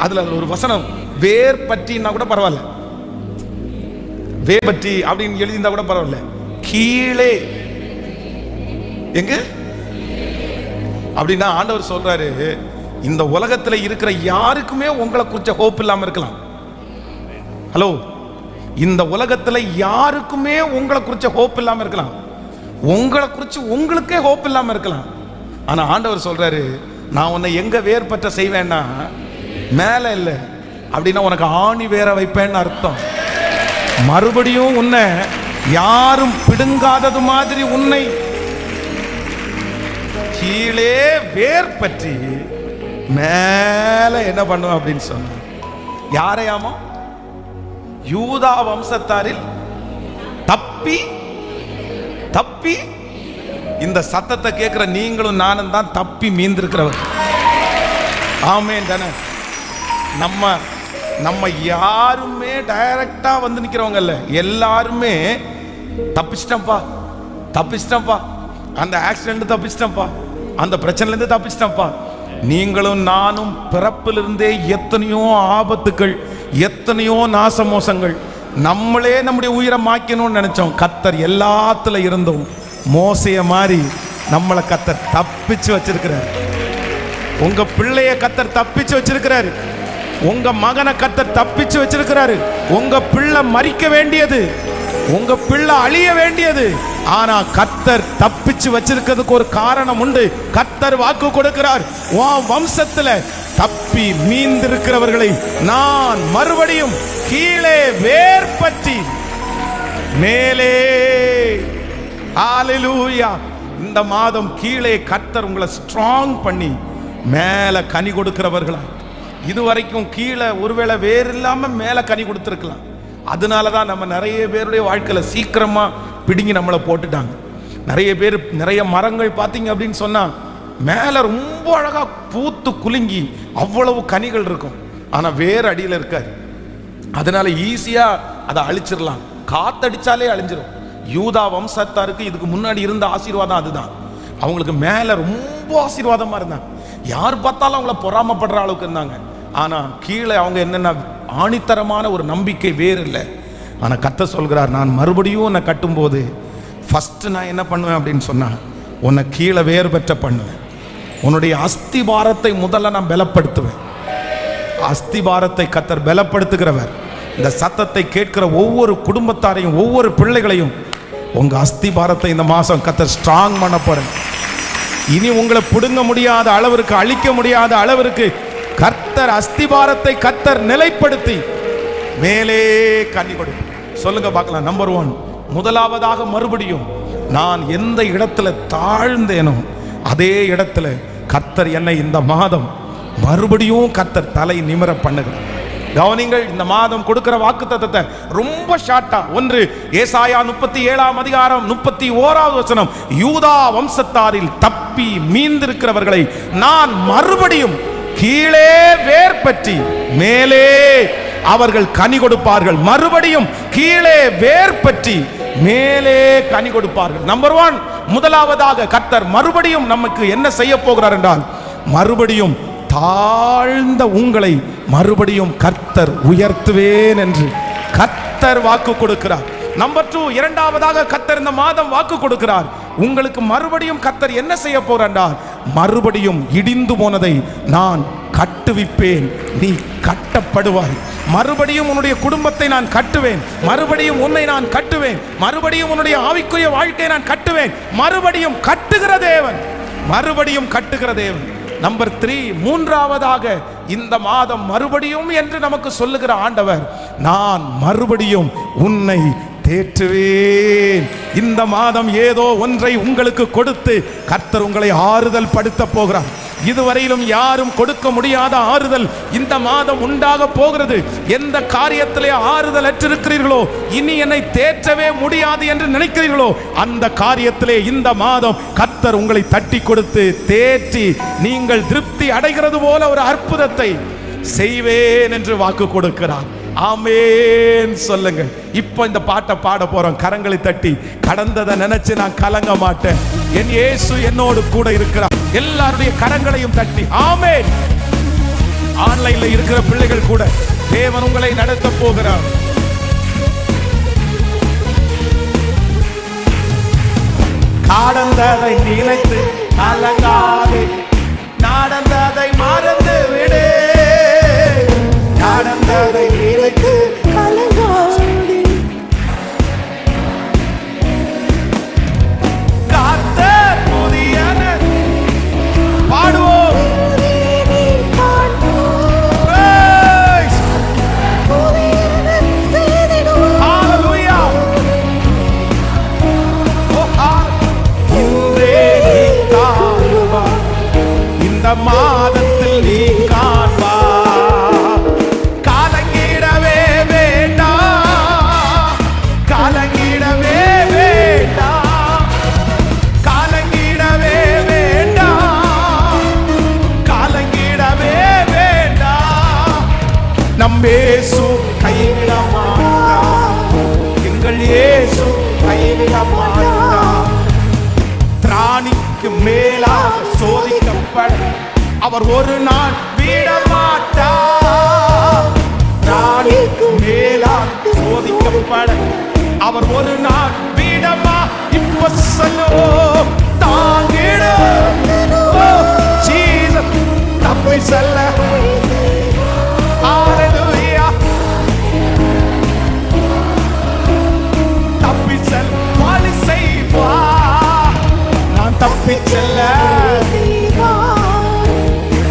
அதுல ஒரு வசனம் வேர் பற்றினா கூட பரவாயில்ல, வேர் பற்றி அப்படின்னு எழுதியிருந்தா கூட பரவாயில்ல, கீழே எங்க அப்படின்னா ஆண்டவர் சொல்றாரு, இந்த உலகத்துல இருக்கிற யாருக்குமே உங்களை குறிச்ச ஹோப் இல்லாம இருக்கலாம். ஹலோ, இந்த உலகத்துல யாருக்குமே உங்களை குறிச்ச ஹோப் இல்லாம இருக்கலாம், உங்களை குறிச்சு உங்களுக்கே ஹோப் இல்லாம இருக்கலாம். ஆனா ஆண்டவர் சொல்றாரு, நான் உன்னை எங்க வேர் பற்ற செய்வேன்னா மேல இல்ல, அப்படின்னா உனக்கு ஆணி வேற வைப்பேன்னு அர்த்தம். மறுபடியும் உன்னை யாரும் பிடுங்காதது மாதிரி உன்னை கீழே வேர் பற்றி மேல என்ன பண்ணுவேன் அப்படின்னு சொன்ன யாரையாமோ யூதா வம்சத்தாரில் தப்பி தப்பி, இந்த சத்தத்தை கேட்கிற நீங்களும் நானும் தான் தப்பி மீந்திருக்கிறவர். ஆமென் தானே. நம்ம யாருமே டைரக்டா வந்து நிக்கிறவங்க இல்ல, எல்லாருமே தப்பிச்சிட்டப்பா தப்பிச்சிட்டப்பா, அந்த ஆக்சிடென்ட் தப்பிச்சிட்டப்பா, அந்த பிரச்சனைல இருந்து தப்பிச்சிட்டப்பா. நீங்களும் நானும் பிறப்பிலிருந்தே எத்தனையோ ஆபத்துக்கள், எத்தனையோ நாசமோசங்கள், நம்மளே நம்முடைய உயிரை மாக்கணும்னு நினைச்சோம். கர்த்தர் எல்லாத்துல இருந்தும் மோசைய மாதிரி நம்மளை கர்த்தர் தப்பிச்சு வச்சிருக்கிறார். உங்க பிள்ளைய கர்த்தர் தப்பிச்சு வச்சிருக்கிறாரு, உங்க மகனை கர்த்தர் தப்பிச்சு வச்சிருக்கிறாரு. உங்க பிள்ளை மரிக்க வேண்டியது, உங்க பிள்ளை அழிய வேண்டியது, ஆனா கர்த்தர் தப்பிச்சு வச்சிருக்கிறதுக்கு ஒரு காரணம் உண்டு. கர்த்தர் வாக்கு கொடுக்கிறார், உன் வம்சத்துல தப்பி மீந்திருக்கிறவர்களை நான் மறுபடியும் கீழே வேர் பற்றி மேலே. ஹல்லேலூயா. இந்த மாதம் கீழே கர்த்தர் உங்களை ஸ்ட்ராங் பண்ணி மேல கனி கொடுக்கிறவர்களா. இதுவரைக்கும் கீழே ஒருவேளை வேறு இல்லாம மேல கனி கொடுத்திருக்கலாம். அதனாலதான் நம்ம நிறைய பேருடைய வாழ்க்கையில சீக்கிரமா பிடுங்கி நம்மளை போட்டுட்டாங்க. நிறைய பேர், நிறைய மரங்கள் பார்த்தீங்க அப்படின்னு சொன்னா மேல ரொம்ப அழகா பூத்து குலுங்கி அவ்வளவு கனிகள் இருக்கும், ஆனா வேறு அடியில் இருக்காது. அதனால ஈஸியா அதை அழிச்சிடலாம், காத்தடிச்சாலே அழிஞ்சிடும். யூதா வம்சத்தாருக்கு இதுக்கு முன்னாடி இருந்த ஆசீர்வாதம் அதுதான். அவங்களுக்கு மேல ரொம்ப ஆசீர்வாதமா இருந்தாங்க, யார் பார்த்தாலும் அவங்கள பொறாமப்படுற அளவுக்கு இருந்தாங்க. ஆனா கீழே அவங்க என்னென்ன ஆணித்தரமான ஒரு நம்பிக்கை வேறு இல்லை. ஆனா கர்த்தர் சொல்கிறார், நான் மறுபடியும் உன்னை கட்டும்போது ஃபர்ஸ்ட் நான் என்ன பண்ணுவேன் அப்படின்னு சொன்னா, உன்னை கீழே வேறு பெற்ற பண்ணுவேன். உன்னுடைய அஸ்திபாரத்தை முதல்ல நான் பலப்படுத்துவேன். அஸ்திபாரத்தை கர்த்தர் பலப்படுத்துகிறவர். இந்த சத்தத்தை கேட்கிற ஒவ்வொரு குடும்பத்தாரையும், ஒவ்வொரு பிள்ளைகளையும் உங்க அஸ்திபாரத்தை இந்த மாசம் கர்த்தர் ஸ்ட்ராங் பண்ண போறேன். இனி உங்களை பிடுங்க முடியாத அளவிற்கு, அழிக்க முடியாத அளவிற்கு கர்த்தர் அஸ்திபாரத்தை கர்த்தர் நிலைப்படுத்தி மேலே கனி கொடு. சொல்லுங்க பார்க்கலாம். நம்பர் 1, முதலாவதாக மறுபடியும் நான் எந்த இடத்துல தாழ்ந்தேனோ அதே இடத்துல கர்த்தர் என்னை இந்த மாதம் மறுபடியும் கர்த்தர் தலை நிமிர பண்ணுகிறார். கவனிங்கள், இந்த மாதம் கொடுக்கிற வாக்குத்தத்தத்தை ரொம்ப ஷார்ட்டா. 1 ஏசாயா 37ஆம் அதிகாரம் 31வது வசனம், யூதா வம்சத்தாரில் தப்பி மீந்திருக்கிறவர்களை நான் மறுபடியும் கீழே வேர் பற்றி மேலே அவர்கள் கனி கொடுப்பார்கள். மறுபடியும் கீழே வேர் பற்றி மேலே கனி கொடுப்பார்கள். நம்பர் 1, முதலாவதாக கர்த்தர் மறுபடியும் நமக்கு என்ன செய்ய போகிறார் என்றால், மறுபடியும் தாழ்ந்த உங்களை மறுபடியும் கர்த்தர் உயர்த்துவேன் என்று கர்த்தர் வாக்கு கொடுக்கிறார். நம்பர் 2, இரண்டாவதாக கர்த்தர் இந்த மாதம் வாக்கு கொடுக்கிறார், உங்களுக்கு மறுபடியும் கர்த்தர் என்ன செய்ய போறார், மறுபடியும் இடிந்து போனதை நான் கட்டுவிப்பேன், நீ கட்டப்படுவாய். மறுபடியும் உன்னுடைய குடும்பத்தை நான் கட்டுவேன், மறுபடியும் உன்னை நான் கட்டுவேன், மறுபடியும் உன்னுடைய ஆவிக்குரிய வாழ்க்கையை நான் கட்டுவேன். மறுபடியும் கட்டுகிற தேவன், மறுபடியும் கட்டுகிற தேவன். நம்பர் 3, மூன்றாவதாக இந்த மாதம் மறுபடியும் என்று நமக்கு சொல்லுகிற ஆண்டவர், நான் மறுபடியும் உன்னை தேற்றுவேன். இந்த மாதம் ஏதோ ஒன்றை உங்களுக்கு கொடுத்து கர்த்தர் உங்களை ஆறுதல் படுத்த போகிறார். இதுவரையிலும் யாரும் கொடுக்க முடியாத ஆறுதல் இந்த மாதம் உண்டாக போகிறது. எந்த காரியத்திலே ஆறுதல் அற்றிருக்கிறீர்களோ, இனி என்னை தேற்றவே முடியாது என்று நினைக்கிறீர்களோ, அந்த காரியத்திலே இந்த மாதம் கர்த்தர் உங்களை தட்டி கொடுத்து தேற்றி நீங்கள் திருப்தி அடைகிறது போல ஒரு அற்புதத்தை செய்வேன் என்று வாக்கு கொடுக்கிறார். ஆமென் சொல்லுங்க. இப்போ இந்த பாட்டை பாட போறோம். கரங்களை தட்டி கடந்ததை நினைச்சு நான் கலங்க மாட்டேன். என் இயேசு என்னோடு கூட இருக்கிறார். எல்லாருடைய கரங்களையும் தட்டி ஆமென். ஆன்லைன்ல இருக்கிற பிள்ளைகள் கூட தேவன் உங்களை நடத்த போகிறார். கடந்ததை நினைத்து கலங்காதே, நடந்ததை மறந்து விடு. நடந்ததை நினைத்து கலங்காதே, கர்த்தர் புதியன பாடுவோம். புதியனை காண்போம், Praise. புதியனை செய்திடுவோம். Hallelujah. Oh, இன்றே நீ காண்பாய், இந்த மாதத்தில் நீ காண்பாய். கலங்கிடவே வேண்டாம், கலங்கிடவே வேண்டாம், கலங்கிடவே வேண்டாம், கலங்கிடவே வேண்டாம். நம் இயேசு கைவிட மாட்டார், எங்கள் இயேசு கைவிட மாட்டார். திராணிக்கு மேலாக சோதிக்கப்பட அவர் ஒரு நாள் விட மாட்டார். திராணிக்கு மேலாக சோதிக்கப்பட அவர் ஒரு நாள் விடமா. இப்ப சொல்லுவோம், தாங்கிடும் ஜீசஸ் தப்பி செல்ல. ஹalleluya. தப்பி செல் வழி செய்வா, நான் தப்பி செல்ல,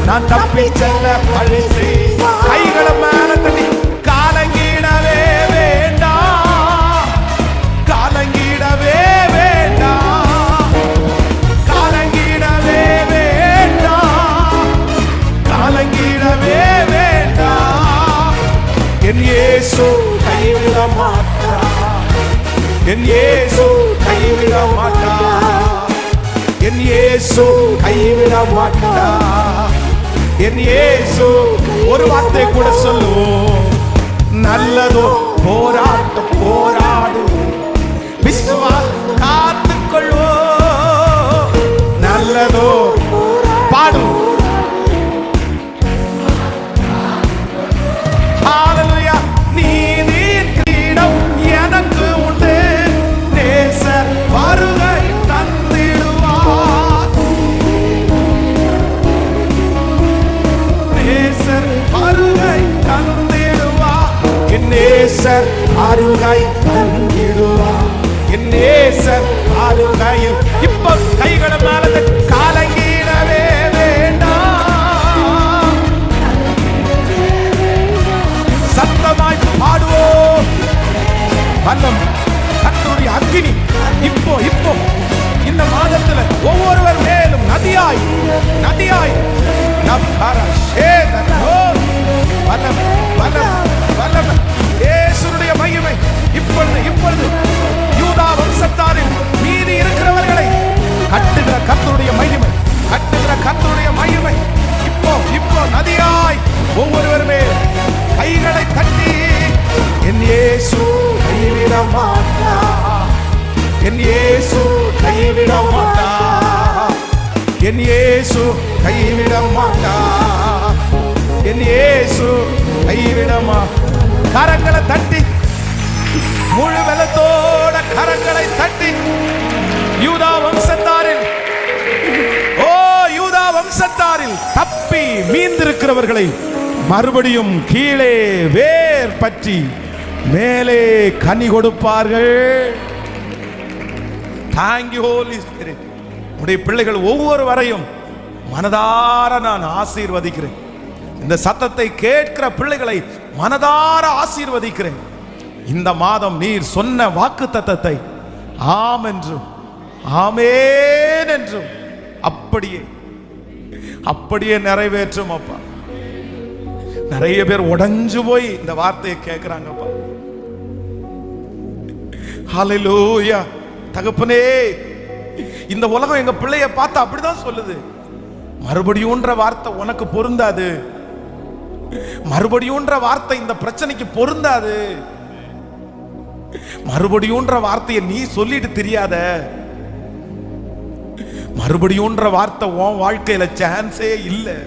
நான் தப்பி செல்ல வழி செய்வா. கைகளை மேல தள்ளி கலங்கிடவே வேண்டாம், கலங்கிடவே வேண்டாம், கலங்கிடவே வேண்டாம், கலங்கிடவே வேண்டாம். என் இயேசு கைவிட மாட்டார், என் இயேசு கைவிட மாட்டார், என் இயேசு கைவிட மாட்டார், என் இயேசு. ஒரு வார்த்தை கூட சொல்லுவோம், நல்லதோ போராட்டம் போராடு, விசுவாசம் காத்துக்கொள்வோம். நல்லதோ பாடு. ஹalleluya. நீதியின் கிரீடம் எனக்கு உண்டு, நேசர் வருகை தந்திடுவார், நேசர் வருகை தந்திடுவார், என் நேசர் அருகை தந்திடுவார், என் நேசர் அருகையில். இப்ப கைகளை மேல கலங்கிடவே வேண்டாம், சத்தமாய் பாடுவோம். வல்லம் கர்த்தருடைய அக்கினி இப்போ இப்போ இந்த மாதத்துல ஒவ்வொருவர் மேலும் நதியாய் நதியாய் வல்லம் வல்லம் வல்லம் இயேசுவுடைய மகிமை இப்பொழுது இப்பொழுது யூதா வம்சத்தாரில் மீதி இருக்கிறவர்களை கட்டுகிற கர்த்தருடைய மகிமை, கட்டுகிற கர்த்தருடைய மகிமை இப்போ இப்போ நதியாய் ஒவ்வொருவருமே கைகளை தட்டி என் இயேசு கைவிட மாட்டார், என் இயேசு கைவிட மாட்டார், என் இயேசு கைவிட மாட்டார், என் இயேசு கைவிட மாட்டார். கரங்களை தட்டி முழு வெள்ளத்தோட கரங்களை தட்டி யூதா வம்சத்தாரில், ஓ யூதா வம்சத்தாரில் தப்பி மீந்திருக்கிறவர்களை மறுபடியும் கீழே வேர் பற்றி மேலே கனி கொடுப்பார்கள். Thank you Holy Spirit. உடைய பிள்ளைகள் ஒவ்வொருவரையும் மனதார நான் ஆசீர்வதிக்கிறேன். இந்த சத்தத்தை கேட்கிற பிள்ளைகளை மனதார ஆசீர்வதிக்கிறேன். இந்த மாதம் நீர் சொன்ன வாக்குத்தத்தத்தை ஆம் என்றும் ஆமென் என்றும் அப்படியே அப்படியே நிறைவேற்றும் அப்பா. நிறைய பேர் உடைஞ்சு போய் இந்த வார்த்தையை கேட்கிறாங்கப்பா. ஹல்லேலூயா. தகப்பனே, இந்த உலகம் எங்க பிள்ளைய பார்த்து அப்படிதான் சொல்லுது, மறுபடியும்ன்ற வார்த்தை உனக்கு பொருந்தாது. மறுபடியும்ன்ற வார்த்தை இந்த பிரச்சனைக்கு பொருந்தாது. மறுபடியும்ன்ற வார்த்தையை நீ சொல்லிட்டு தெரியாத. மறுபடியும்ன்ற வார்த்தை உன் வாழ்க்கையில சான்ஸே இல்லை.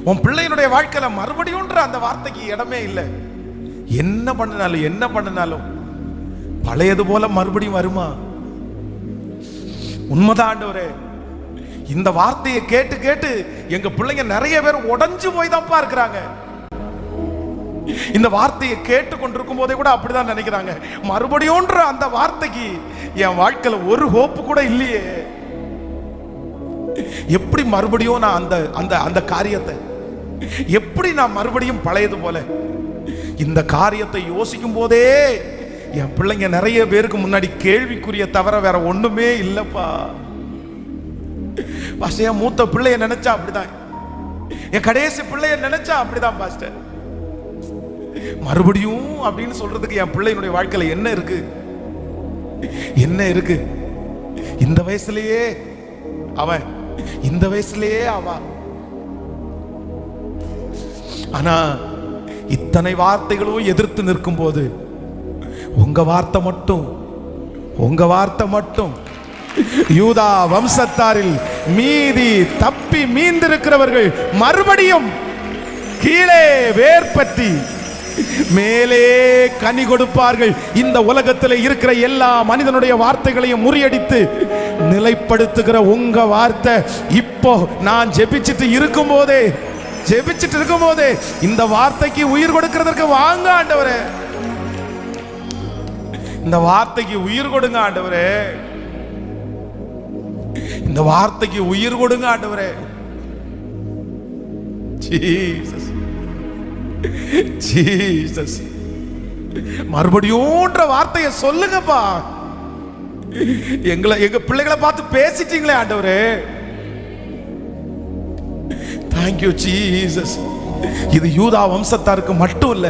உன் பிள்ளையினுடைய வாழ்க்கையில மறுபடியும்ன்ற அந்த வார்த்தைக்கு இடமே இல்லை. என்ன பண்ணினாலும் பழையது போல மறுபடியும் வருமா? உண்மைதான் ஆண்டவரே. இந்த வார்த்தையை கேட்டு கேட்டு எங்க பிள்ளைங்க நிறைய பேர் உடைஞ்சு போய் தான்ப்பா இருக்கிறாங்க. இந்த வார்த்தையை கேட்டு கொண்டிருக்கும் போதே கூட அப்படிதான் நினைக்கிறாங்க. மறுபடியும்ன்ற அந்த வார்த்தைக்கு என் வாழ்க்கையில ஒரு ஹோப்பு கூட இல்லையே. எப்படி மறுபடியும் நான் அந்த அந்த அந்த காரியத்தை எப்படி நான் மறுபடியும் பழையது போல இந்த காரியத்தை யோசிக்கும் போதே என் பிள்ளைங்க நிறைய பேருக்கு முன்னாடி கேள்விக்குரிய தவிர வேற ஒண்ணுமே இல்லப்பா. பாஸ்டர், என் மூத்த பிள்ளைய நினைச்சா அப்படிதான், என் கடைசி பிள்ளைய நினைச்சா அப்படிதான் பாஸ்டர். மறுபடியும் அப்படின்னு சொல்றதுக்கு என் பிள்ளையினுடைய வாழ்க்கையில என்ன இருக்கு? என்ன இருக்கு? இந்த வயசுலயே அவன், இந்த வயசுலயே அவ. ஆனா இத்தனை வார்த்தைகளும் எதிர்த்து நிற்கும் போது உங்க வார்த்தை மட்டும் யூதா வம்சத்தாரில் மீதி தப்பி மீந்திருக்கிறவர்கள் மறுபடியும் கீழே வேர்பற்றி மேலே கனி கொடுப்பார்கள். இந்த உலகத்தில் இருக்கிற எல்லா மனிதனுடைய வார்த்தைகளையும் முறியடித்து நிலைப்படுத்துகிற உங்க வார்த்தை இப்போ நான் ஜெபிச்சிட்டு இருக்கும் போதே இந்த வார்த்தைக்கு உயிர் கொடுக்கிறதற்கு வாங்க ஆண்டவரே. இந்த வார்த்தைக்கு உயிர் கொடுங்க ஆண்டவரே. இந்த வார்த்தைக்கு உயிர் கொடுங்க ஆண்டவரே. ஜீசஸ், மறுபடியும்ன்ற வார்த்தையை சொல்லுங்கப்பா. எங்க பிள்ளைகளை பார்த்து பேசிட்டீங்களே ஆண்டவரே. Thank you Jesus. இது யூதா வம்சத்தாருக்கு மட்டும் இல்ல,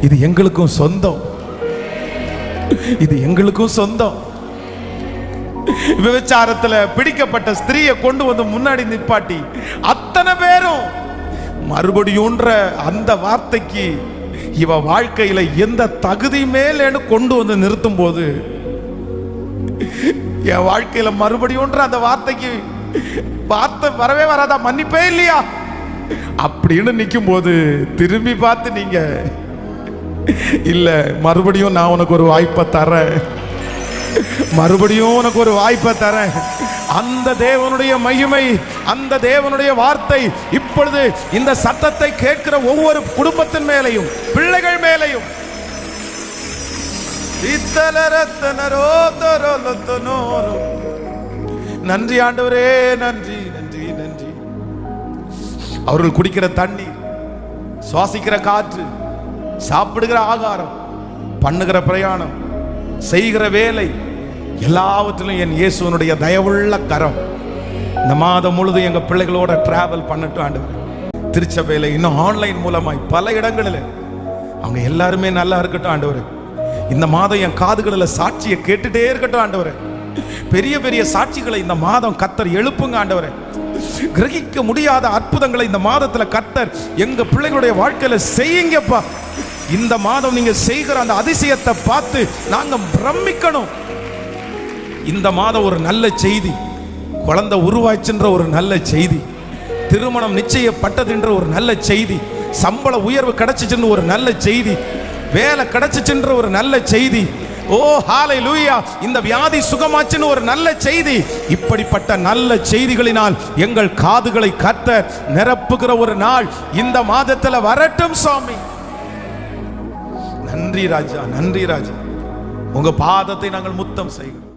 இது எங்களுக்கும் சொந்தம். இது எங்களுக்கும் சொந்தம். விபச்சாரத்துல பிடிக்கப்பட்ட ஸ்திரீயை கொண்டு வந்து முன்னாடி நிப்பாட்டி அத்தனை பேரும் மறுபடியும்ன்ற அந்த வார்த்தைக்கு இவ வாழ்க்கையில எந்த தகுதி மேலேன்னு கொண்டு வந்து நிறுத்தும் போது என் வாழ்க்கையில மறுபடியும்ன்ற அந்த வார்த்தைக்கு வார்த்தை வரவே வராதா? மன்னிப்பே இல்லையா அப்படின்னு நிற்கும் போது திரும்பி பார்த்து நீங்க இல்ல, மறுபடியும் நான் உனக்கு ஒரு வாய்ப்பை தரேன், மறுபடியும் உனக்கு ஒரு வாய்ப்பை தரேன். அந்த தேவனுடைய மகிமை, அந்த தேவனுடைய வார்த்தை இப்பொழுது இந்த சத்தத்தை கேட்கிற ஒவ்வொரு குடும்பத்தின் மேலையும் பிள்ளைகள் மேலையும் நன்றி ஆண்டவரே, நன்றி நன்றி நன்றி. அவர்கள் குடிக்கிற தண்ணீர், சுவாசிக்கிற காற்று, சாப்பிடுகிற ஆகாரம், பண்ணுகிற பிரயாணம், செய்கிற வேலை எல்லாவற்றிலும் என் இயேசுவனுடைய தயவுள்ள கரம் இந்த மாதம் முழுதும் எங்க பிள்ளைகளோட டிராவல் பண்ணட்டும் ஆண்டவரே. திருச்சபையில இன்னும் ஆன்லைன் மூலமாய் பல இடங்களில் அவங்க எல்லாருமே நல்லா இருக்கட்டும் ஆண்டவரே. இந்த மாதம் என் காதுகளில் சாட்சியை கேட்டுட்டே இருக்கட்டும் ஆண்டவரே. பெரிய பெரிய சாட்சிகளை இந்த மாதம் கர்த்தர் எழுப்புங்க ஆண்டவரே. கிரகிக்க முடியாத அற்புதங்களை இந்த மாதத்துல கர்த்தர் எங்க பிள்ளைகளுடைய வாழ்க்கையில செய்யுங்கப்பா. இந்த மாதம் நீங்க செய்கிற அந்த அதிசயத்தை பார்த்து நாங்க பிரமிக்கணும். இந்த மாதம் ஒரு நல்ல செய்தி, குழந்தை உருவாச்சுன்ற ஒரு நல்ல செய்தி, திருமணம் நிச்சயப்பட்டதுன்ற ஒரு நல்ல செய்தி, சம்பள உயர்வு கிடைச்சிச்சுன்னு ஒரு நல்ல செய்தி, வேலை கிடைச்சிச்சுன்ற ஒரு நல்ல செய்தி, ஓ ஹalleluya, இந்த வியாதி சுகமாச்சுன்னு ஒரு நல்ல செய்தி. இப்படிப்பட்ட நல்ல செய்திகளினால் எங்கள் காதுகளை கர்த்தர் நிரப்புகிற ஒரு நாள் இந்த மாதத்துல வரட்டும் சுவாமி. நன்றி ராஜா, நன்றி ராஜா. உங்க பாதத்தை நாங்கள் முத்தம் செய்கிறோம்.